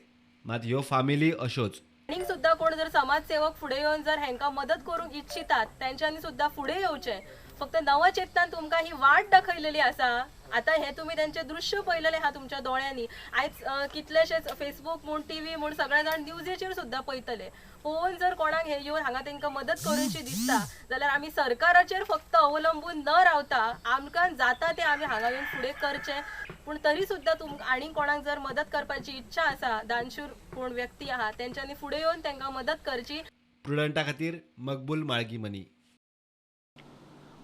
Speaker 3: मात ह्यो फामिली अश्योच.
Speaker 5: आनीक सुद्दां कोण जर समाजसेवक फुडें येवन जर हांकां मदत करूंक इच्छितात तेंच्यांनी सुद्दां फुडें येवचें. फक्त नवचेतनान तुमकां ही वाट दाखयलेली आसा. आतां हे तुमी तेंचे दृश्य पळयलेलें आहा तुमच्या दोळ्यांनी. आयज कितलेशेच फेसबूक म्हूण टीव्ही म्हूण सगळे जाण न्यूजेचेर सुद्दां पळयतले. पळोवन जर कोणाक हे येवन हांगा तांकां मदत करूंची दिसता जाल्यार आमी सरकाराचेर फक्त अवलंबून न रावता आमकां जाता तें आमी हांगा येवन फुडें करचें. पूण तरी सुद्दां तुमकां आनी कोणाक जर मदत करपाची इच्छा आसा, दानशूर कोण व्यक्ती आहा तेंच्यांनी फुडें येवन तांकां मदत करची.
Speaker 3: प्रुडंटा खातीर मकबूल माळगी मनी.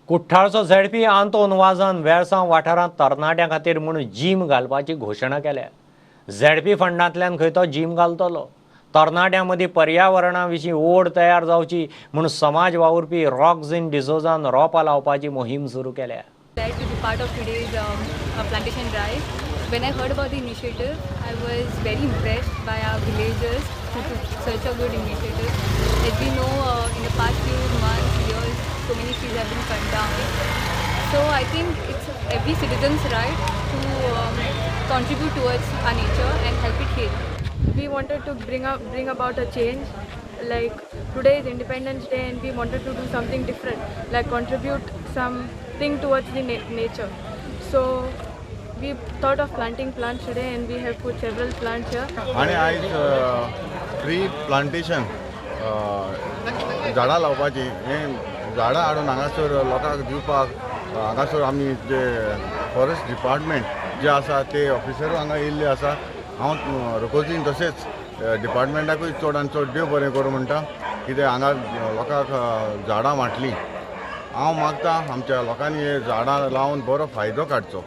Speaker 1: कुठ्ठाळचो झेडपी आंतोन वाझान वेळसांव वाठारांत तरणाट्यां खातीर म्हूण जीम घालपाची घोशणा केल्या. झेडपी फंडांतल्यान खंय तो जीम घालतलो. तरणाट्यां मदीं पर्यावरणा विशीं ओड तयार जावची म्हूण समाज वावुरपी रॉक्झिन डिसोजान रोपां लावपाची मोहीम सुरू केल्या.
Speaker 24: Glad to be part of today's plantation drive. When I heard about the initiative, I was very impressed by our villagers who took such a good initiative. As we know, in the past few months, years, so many trees have been cut down. So I think it's every citizen's right to contribute towards our nature and help it heal.
Speaker 25: We wanted to bring about a change. Like today is Independence Day and we wanted to do something different, like contribute something towards the nature. So we thought of planting plants today and we have put several plants here.
Speaker 26: आणि आयज tree plantation झाडां लावपाची, हें झाडां हाडून हांगासर लोकांक दिवपाक, हांगासर आमी जे फॉरेस्ट डिपार्टमेंट जे आसा ते ऑफिसर हांगा येयल्ले आसा. हांव रोखोजीन तशेंच डिपार्टमेंटाकूय चड आनी चड देव बरें करूं म्हणटा, कित्याक हांगा लोकांक झाडां वांटलीं. हांव मागता आमच्या लोकांनी हे झाडां लावन बरो फायदो काडचो.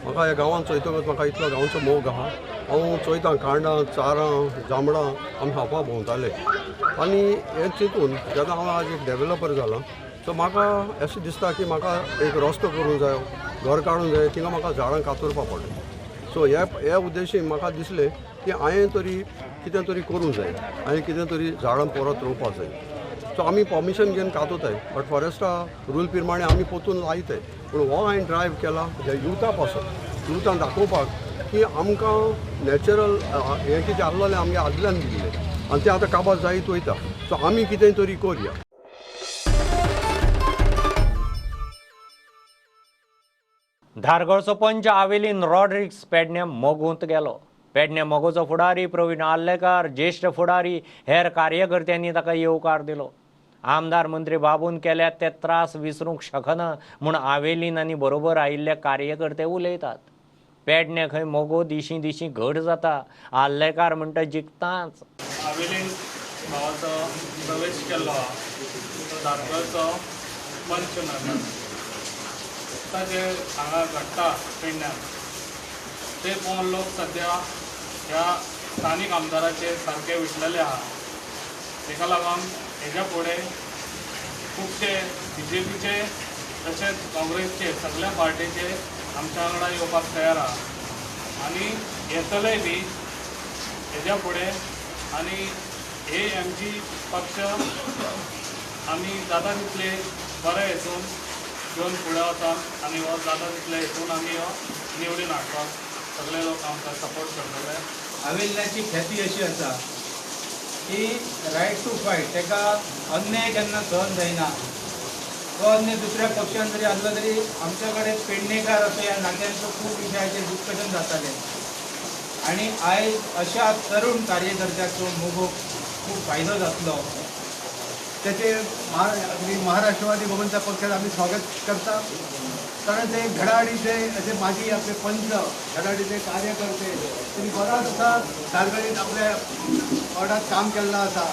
Speaker 27: म्हाका ह्या गांवांत चोयतकच म्हाका इतलो गांवचो मोग आहा. हांव चोयतां कांडां, चारां, जांबळां आमी खावपाक भोंवताले. आनी हें चिंतून जेन्ना हांव आज एक डेवेलपर जालो, सो म्हाका अशें दिसता की म्हाका एक रस्तो करूंक जायो, घर काडूंक जाय, थिंगा म्हाका झाडां कातरपा पडलें. सो ह्या उद्देशीन म्हाका दिसलें की हांवें तरी कितें तरी करूंक जाय, हांवें कितें तरी झाडां परत रोवपाक जाय. सो आमी परमिशन घेवन कातोताय, बट फॉरेस्टा रूल प्रमाणे आमी पोतून लायताय. पूण हो हांवें ड्रायव्ह केला जे युथा पासून युथान दाखोवपाक की आमकां नॅचरल हें कितें आसलेलें आमगे आदल्यान दिल्लें आनी तें आतां काबार जायत वयता. सो आमी कितें तरी करया.
Speaker 1: धारगळचो पंच आवेलीन रॉड्रिक्स पेडण्यां मोगूंत गेलो. पेडण्यां मोगोचो फुडारी प्रवीण आल्लेकार, ज्येश्ठ फुडारी, हेर कार्यकर्त्यांनी ताका येवकार दिलो. आमदार मंत्री बाबून केल्यात ते त्रास विसरूंक शकना म्हूण आवेलीन आनी बरोबर आयिल्ले कार्यकर्ते उलयतात. पेडण्यां खंय मोगो दिशीं दिशीं घट जाता. आल्लेकार म्हणटा जिखताच.
Speaker 28: आवेलीन भावाचो प्रवेश केल्लो आहा, तो धारगळचो पंच मेळटा. जे हांगा घडटा पेडण्यां ते पळोवन लोक सद्या ह्या स्थानीक आमदाराचे सारके विटलेले आहा. ताका लागून हेज्या फुडें खुबशे BJPचे तशेंच काँग्रेसचे सगळ्या पार्टीचे आमच्या वांगडा येवपाक तयार आहा आनी येतलेय बी हेज्या फुडें. आनी हे आमची पक्ष आमी जाता तितले बरे हेतून घेवन फुडें वतात आनी हो जाता तितले हेतून आमी हो निवडून हाडपाक सगळे लोक आमकां सपोर्ट करतले.
Speaker 29: आवेल्ल्याची ख्याती अशी आसा की रायट टू फायट, ताका अन्याय केन्ना सहन जायना. तो अन्याय दुसऱ्या पक्षान जरी आसलो तरी आमच्या कडेन पेडणेकार असो ह्या नात्यांचो खूब विशयाचेर डिस्कशन जातालें. आनी आयज अशा तरूण कार्यकर्त्याचो मोगो खूब फायदो जातलो. त्याचे महाराष्ट्रवादी गोमंतक पक्षात आम्ही स्वागत करता. कारण ते घडाडीचे असे माजी आपले पंच घडाडीचे कार्यकर्ते त्यांनी बराचसा तालगडीत आपल्या वार्डात काम केल्लें आसा.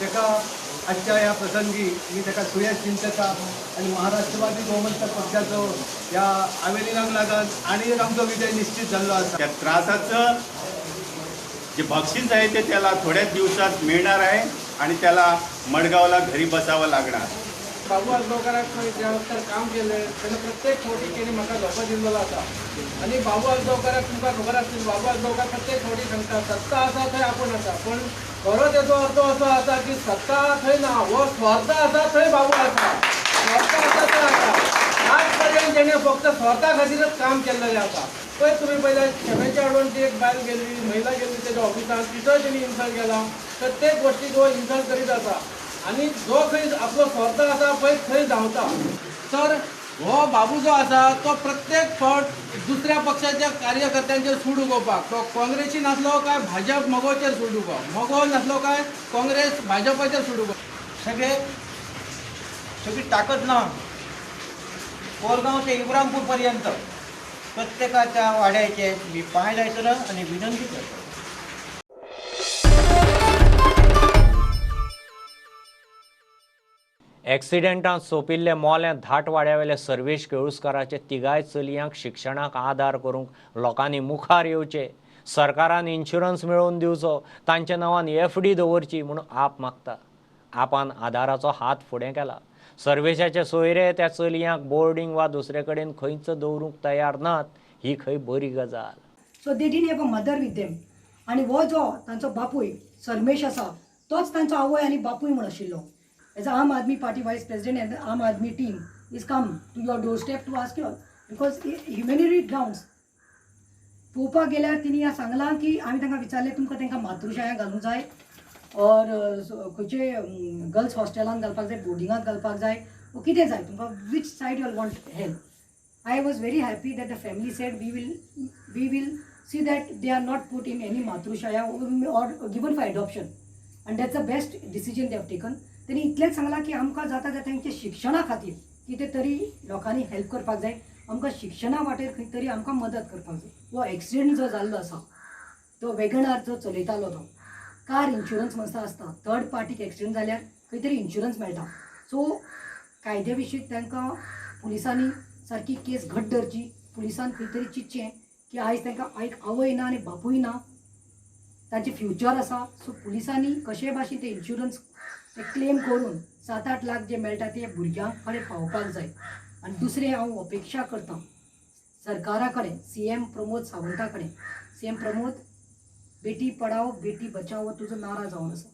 Speaker 29: ताका आजच्या ह्या प्रसंगी मी ताका सुयश चिंतता आणि महाराष्ट्रवादी गोमंतक पक्षाचो ह्या आवेदनाक लागून आणि एक आमचो विजय निश्चित जाल्लो आसा.
Speaker 6: त्या त्रासाचं जे बक्षीस आहे ते त्याला थोड्याच दिवसात मिळणार आहे आणि त्याला मडगावला घरी बसावं लागणार.
Speaker 29: बाबू आजगावकाराक ज्या वखदार काम केलें तेन्ना प्रत्येक फावटी तेणी म्हाका धोको दिल्लो आसा आनी बाबू आजगावकाराक तुमकां खबर आसतली बाबू आजगावकार प्रत्येक फावटी सांगता सत्ता आसा थंय आपूण आसा. पण खरो तेजो अर्थ असो आसा की सत्ता थंय ना, हो स्वार्थ आसा थंय बाबू आसा. स्वार्थ आसा थंय आसा. आज पर्यंत तेणें फक्त स्वार्था खातीरच काम केल्लेलें आसा. पळय तुमी पयल्यार शेमेच्या हाडून ती एक बायल गेल्ली महिला गेल्ली तेज्या ऑफिसांत तिथंय तेणी इन्सल्ट केला. प्रत्येक गोष्टीक हो इन्सल्ट करीत आसा आनी जो खंय आपलो स्वार्थ आसा पळय थंय धांवता. तर हो बाबू जो आसा तो प्रत्येक फावट दुसऱ्या पक्षाच्या कार्यकर्त्यांचेर सूड उगोवपाक, तो काँग्रेसी नासलो काय भाजप मगोचेर सूड उगोवप, मगो नासलो काय काँग्रेस भाजपाचेर सूड उगोवप. सगळी ताकद ना. कोरगांव ते इब्रामपूर पर्यंत प्रत्येकाच्या वाड्याचे मी पांय लायतलो आनी विनंती करता.
Speaker 1: एक्सिडेंटांत सोंपिल्ले मोल्या धाट वाड्यावेले सर्वेश केळुस्कराचे तिगाय चलयांक शिक्षणाक आदार करूंक लोकांनी मुखार येवचे. सरकारान इन्शुरन्स मेळोवन दिवचो, तांच्या नांवान FD दवरची म्हूण आप मागता. आपान आदाराचो हात फुडें केला. सर्वेशाचे सोयरे त्या चलयांक बोर्डिंग वा दुसरे कडेन खंयच दवरूंक तयार नात ही खंय बरी गजाल.
Speaker 8: So they didn't have a mother with them. आनी हो जो तांचो बापूय सर्मेश आसा तोच तांचो आवय आनी बापूय म्हूण आशिल्लो. As Aam Aadmi Party Vice President and the Aam Aadmi team is come to your doorstep to ask you because humanitarian grounds पळोवपाक गेल्यार तिणी सांगलां की आमी तांकां विचारलें तुमकां तांकां मातृशाळेंत घालूंक जाय और खंयचे गर्ल्स हॉस्टेलांत घालपाक जाय, बोर्डिंगांत घालपाक जाय, वो कितें जाय तुमकां, which said you want help. I was very happy that the family said we will see that they are not put in any matrushala or given for adoption and that's the best decision they have taken. त्यांनी इतलेंच सांगलां की आमकां जाता जाता तेंच्या शिक्षणा खातीर कितें तरी लोकांनी हेल्प करपाक जाय, आमकां शिक्षणा वाटेर खंय तरी आमकां मदत करपाक जाय. हो एक्सिडेंट जो जाल्लो आसा तो वेगनार जो चलयतालो तो कार इन्शुरन्स संस्था आसता, थर्ड पार्टीक एक्सिडेंट जाल्यार खंय तरी इन्शुरन्स मेळटा. सो कायद्या विशीं तांकां पुलिसांनी सारकी केस घट धरची. पुलिसान खंय तरी चिंतचें की आयज तांकां एक आवय ना आनी बापूय ना, तांचें फ्युचर आसा. सो पुलिसांनी कशे भाशेन ते इन्शुरन्स ते क्लेम करून 7-8 लाख जे मेळटा ते भुरग्यांक कडेन पावपाक जाय. आनी दुसरें हांव अपेक्षा करतां सरकारा कडेन, CM प्रमोद सावंता कडेन, CM प्रमोद बेटी पढाओ बेटी बचाओ हो तुजो नारा जावन आसा.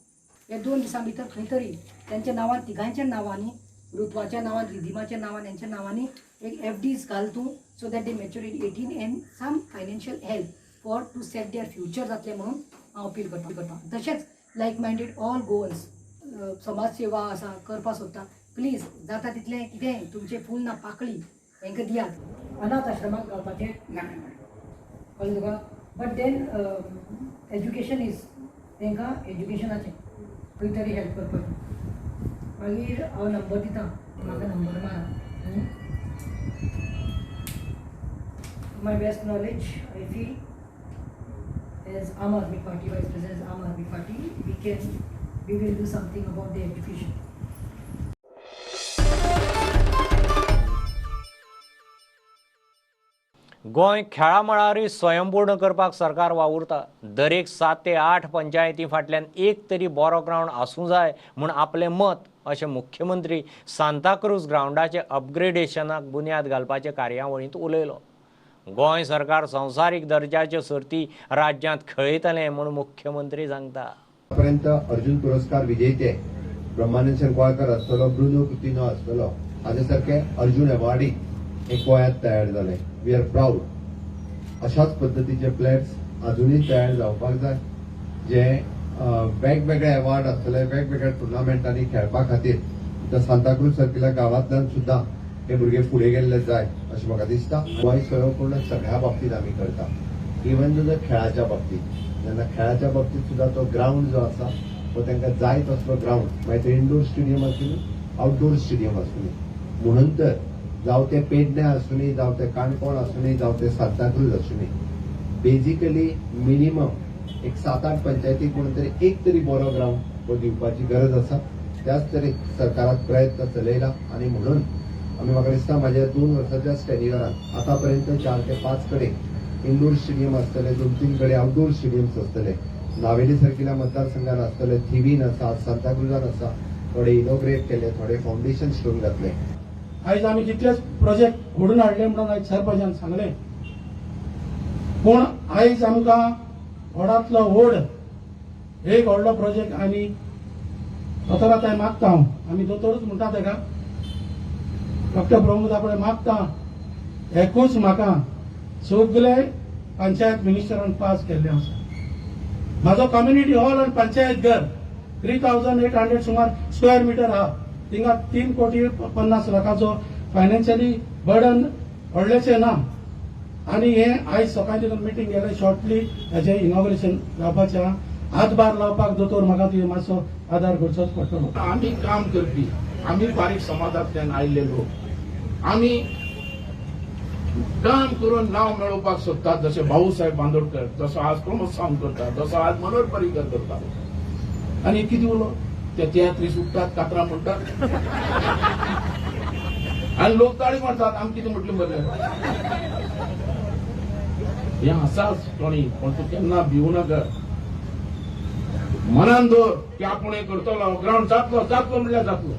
Speaker 8: हे 2 दिसां भितर खंय तरी तेंच्या नांवान तिगांच्या नांवांनी, ऋत्वाच्या नांवान, रिधिमाच्या नांवान, हेंच्या नांवांनी एक FDs घाल तूं so that they mature in 18 and some financial help for to set their future जातलें म्हणून हांव अपील करता. तशेंच लायक मायंडेड ऑल गोवन्स समाज सेवा आसा करपाक सोदता, प्लीज जाता तितलें कितें तुमचें फूल ना पाकळी तांकां दियात. अनाथ आश्रमांत घालपाचें नाका कळ्ळें तुका. बट देन एज्युकेशन इज तांकां एज्युकेशनाचें खंय तरी हेल्प करपाक. मागीर हांव नंबर दितां, म्हाका नंबर मारा. My best knowledge I feel as Aam Aadmi party vice president Aam Aadmi party we will do something about the education.
Speaker 1: Goa खेळा मळारी स्वयंपूर्ण करपाक सरकार वावुरता. दरेक 7 ते 8 पंचायती फाटल्यान एक तरी बरो ग्रावंड आसूं जाय म्हूण आपलें मत अशें मुख्यमंत्री सांताक्रूज ग्रावंडाचे अपग्रेडेशनाक बुन्याद घालपाचे कार्यावळींत उलयलो. गोंय सरकार संवसारीक दर्जाच्यो सर्ती राज्यांत खेळयतलें म्हूण मुख्यमंत्री सांगता.
Speaker 9: पर्यंत अर्जुन पुरस्कार विजेते ब्रह्मानंद शेरगोळकर आसतलो, ब्रुनो कुतिनो आसतलो, हाजे सारखे अर्जुन अवॉर्डी एक गोंयांत तयार जाले. We are proud. अशाच पद्दतीचे प्लेयर्स अजुनूय तयार जावपाक जाय जे वेगवेगळे अवॉर्ड आसतले, वेगवेगळ्या टुर्नामेंटांनी खेळपा खातीर सांताक्रूज सारकिल्या गांवांतल्यान सुद्दां हे भुरगे फुडें गेल्ले जाय अशें म्हाका दिसता. गोंय स्वयंपूर्ण सगळ्या बाबतींत आमी करता, इवन जो खेळाच्या बाबतींत. जेन्ना खेळाच्या बाबतींत सुद्दां तो ग्रावंड जो आसा तो तांकां जाय तसलो ग्रावंड, मागीर ते इंडोर स्टेडियम आसूं आउटडोर स्टेडियम आसूं. म्हणून तर जावं ते पेडण्यां आसूनी, जावं ते काणकोण आसूनी, जावं ते सांताक्रूज आसूनी, बेजिकली मिनिमम एक 7-8 पंचायतीक म्हणून तरी एक तरी बरो ग्राउंड दिवपाची गरज आसा. त्याच तरेन सरकाराक प्रयत्न चलयला आनी म्हणून आमी म्हाका दिसता म्हाज्या 2 वर्साच्या स्टेडियरान आतापर्यंत 4 ते 5 कडेन इंडोर स्टेडियम आसतले, 2-3 कडेन आउटडोर स्टेडियम्स आसतले, नावेली सारकिल्या मतदारसंघात आसतले, थिवीन आसा, सांताक्रुजान आसा, थोडे इनॉग्रेट केले, थोडे फाउंडेशन स्टोन घातले.
Speaker 7: आयज आमी कितलेच प्रोजेक्ट घडून हाडले म्हणून आयज सरपंचान सांगले, पूण आयज आमकां व्हडांतलो व्हड एक व्हडलो प्रोजेक्ट आनी दोतोराताय मागता हांव, आमी दोतोरूच म्हणटा तेका, डॉक्टर प्रमोदा कडेन मागता, एकूच म्हाका सगळे पंचायत मिनिस्टरान पास केल्ले आसा. म्हाजो कम्युनिटी हॉल आनी पंचायत घर 3800 सुमार स्क्वेअर मिटर आहा, थिंगा 3,50,00,000 फायनान्शियली बर्डन व्हडलेशें ना. आनी हे आयज सकाळी तितून मिटींग गेले, शॉर्टली हेजे इनॉग्रेशन जावपाचें आहा. हातभार लावपाक दोतोर म्हाका तुवें मातसो आदार करचोच पडटलो.
Speaker 10: आमी काम करपी, आमी बारीक समाजांतल्यान आयिल्ले लोक, आमी काम करून नांव मेळोवपाक सोदतात. जशे भाऊसाहेब बांदोडकर, जसो आज प्रमोद सावंत करता, जसो आज मनोहर पर्रीकर करता. आनी कितें उलो ते तियात्री सुट्टात, कातरां म्हणटात आनी लोक ताळी मारतात. आमी कितें म्हटलें बरें, हें आसाच कोणी, पण तूं केन्ना भिवू नाका. मनान दवर की आपूण हें करतलो, ग्राउंड जातलो जातलो म्हणल्यार जातलो.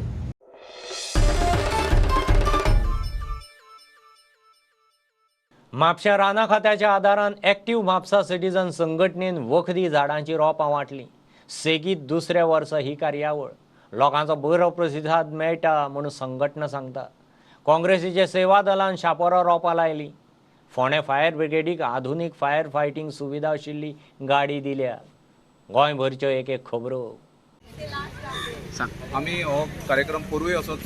Speaker 1: म्हापश्या राना खात्याच्या आदारान एक्टिव्ह म्हापसा सिटीजन संघटनेन वखदी झाडांची रोपां वांटली. सेगीत दुसऱ्या वर्सा ही कार्यावळ लोकांचो बरो प्रतिसाद मेळटा म्हणून संघटना सांगता. काँग्रेसीचे सेवा दलान शापोरा रोपां लायली. फोंडे फायर ब्रिगेडीक आधुनीक फायर फायटींग सुविधा आशिल्ली गाडी दिल्या. गोंयभरच्यो एक खबरो.
Speaker 11: आमी हो कार्यक्रम पूर्वी असोच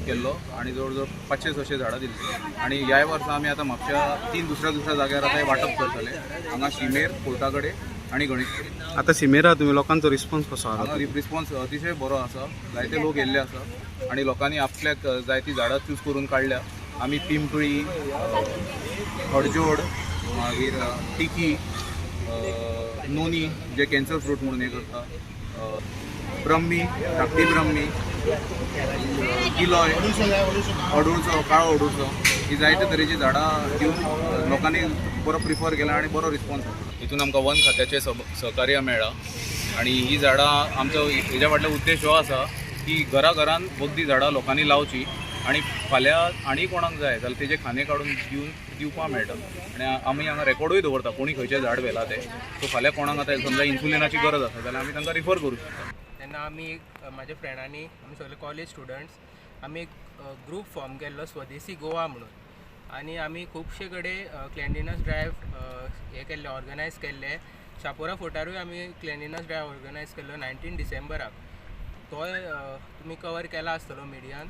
Speaker 11: केल्लो आनी जवळ जवळ 500 अशे झाडां दिल्ली. आनी ह्या वर्सा आमी आतां म्हापश्या 3 दुसऱ्या जाग्यार आतां वांटप करतले. हांगा शिमेर, कोर्टा कडेन आनी गणेशपुरी.
Speaker 12: आतां शिमेरा तुमी लोकांचो रिस्पॉन्स कसो आसा?
Speaker 11: हांगा रिस्पॉन्स अतिशय बरो आसा. जायते लोक येयल्ले आसा आनी लोकांनी आपल्याक जायती झाडां चूज करून काडल्या. आमी पिंपळी, हडजोड, मागीर टिकी, नोनी जे कॅन्सर फ्रूट म्हणून हे करता, ब्रह्मी, धाकटी ब्रह्मी, किलोय, अडुळसो, काळो अडुळसो, ही जायते तरेची झाडां दिवन लोकांनी बरो प्रिफर केला आनी बरो रिस्पॉन्स आसा. हितून आमकां वन खात्याचें सहकार्य मेळ्ळा आनी ही झाडां आमचो हेच्या फाटलो उद्देश हो आसा की घरान वखदी झाडां लोकांनी लावची आनी फाल्यां आनी कोणाक जाय जाल्यार तेजे खाने काडून दिवपाक मेळटा. आनी आमी हांगा रेकॉर्डूय दवरता कोणी खंयचें झाड व्हेला तें. सो फाल्यां कोणाक आतां समजा इन्सुलिनाची गरज आसा जाल्यार आमी तांकां रिफर करूं शकता.
Speaker 14: तेन्ना आमी म्हाज्या फ्रेंडांनी आमी सगळे कॉलेज स्टुडंट्स आमी एक ग्रूप फॉर्म केल्लो स्वदेसी गोवा म्हणून. आनी आमी खुबशे कडेन क्लेनलिनस ड्रायव्ह हे केल्ले, ऑर्गनायज केल्ले. शापोरा फोर्टारूय आमी क्लेनलिनस ड्रायव्ह ऑर्गनायज केल्लो 19 डिसेंबराक. तो तुमी कवर केला आसतलो मिडियान.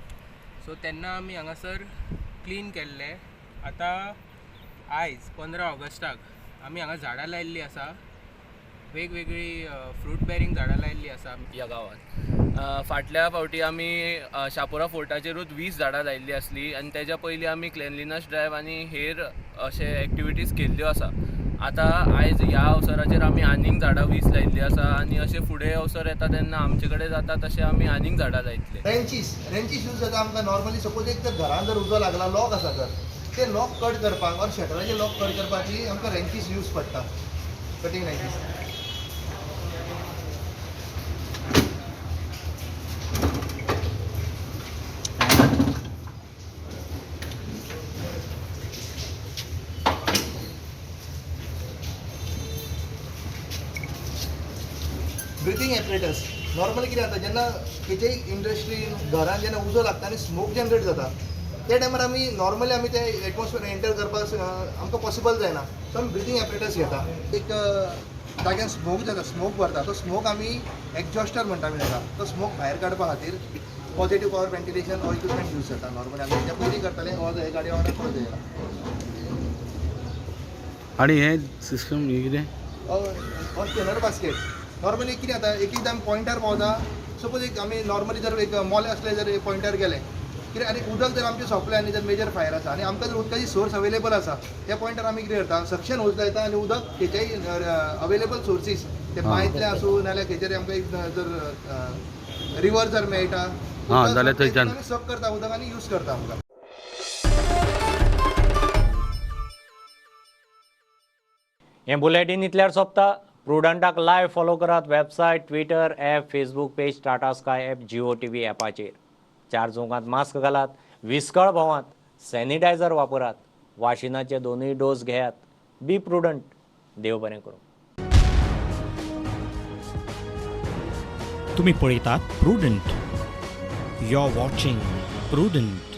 Speaker 14: सो तेन्ना आमी हांगासर क्लीन केल्ले. आतां आयज 15 ऑगस्टाक आमी हांगा झाडां लायिल्लीं आसा, वेगवेगळी फ्रूट बेरिंग झाडां लायिल्लीं आसा ह्या गांवांत.
Speaker 15: फाटल्या फावटी आमी शापोरा फोर्टाचेरूच 20 झाडां लायिल्लीं आसलीं आनी तेज्या पयलीं आमी क्लेनलिनस ड्रायव्ह आनी हेर अशे एक्टिविटीज केल्ल्यो आसा. आतां आयज ह्या अवसराचेर आमी आनीक झाडां 20 लायिल्लीं आसा आनी अशे फुडें अवसर येता तेन्ना आमचे कडेन जाता तशें आमी आनीक झाडां लायतले.
Speaker 16: रेंचीस यूज जाता आमकां नॉर्मली. सपोज एक तर घरान जर उजो लागला, लॉक आसा तर ते लॉक कट करपाक और शटराचे लॉक कट करपाची आमकां रेंचीस यूज पडटा, कटींग रेंचीस. ब्रिथींग एपरेटस नॉर्मली कितें जाता जेन्ना खंयच्याय इंडस्ट्रीन घरान जेन्ना उजो लागता आनी स्मोक जनरेट जाता त्या टायमार आमी नॉर्मली आमी ते एटमॉस्फियर एंटर करपाक आमकां पॉसिबल जायना. सो आमी ब्रिथींग एपरेटस घेता. एक जाग्यार स्मोक जाता, स्मोक भरता, तो स्मोक आमी एक्झॉस्टर म्हणटा आमी ताका. तो स्मोक भायर काडपा खातीर पॉझिटिव्ह पावर व्हेंटिलेशन हो इक्विपमेंट यूज जाता. नॉर्मली आमी हेच्या पयलीं करताले, हो हे गाडी वांगडा पळय येयला.
Speaker 12: आनी हे सिस्टम हे कितें?
Speaker 16: हो स्कॅनर बास्केट. नॉर्मली कितें जाता, एक एकदां आमी पॉयंटार पावता. सपोज एक आमी नॉर्मली जर एक मोले आसले जर पॉयंटार गेले कित्याक आनी उदक जर आमचें सोंपलें आनी जर मेजर फायर आसा आनी आमकां जर उदकाची सोर्स अवेलेबल आसा त्या पॉयंटार आमी कितें करता सक्शन होज लायता आनी उदक खंयच्याय अवेलेबल सोर्सीस ते बांयतले आसूं नाल्यार खंयच्यारी आमकां एक जर रिवर जर मेळटा
Speaker 12: जाल्यार थंयच्यान
Speaker 16: आमी सक करता उदक आनी यूज करता आमकां.
Speaker 1: हें बुलेटीन इतल्यार सोंपता. प्रुडंटाक लायव्ह फॉलो करात. Website, Twitter, app, Facebook page, Tata Sky app, Jio TV ॲपाचेर. 4 चौकांत मास्क घालात, विस्कळ भोंवात, सॅनिटायझर वापरात, वाशिनाचे 2 डोस घेयात. बी प्रुडंट. देव बरें करूं.
Speaker 2: तुम्ही पळयतात Prudent. You are watching prudent.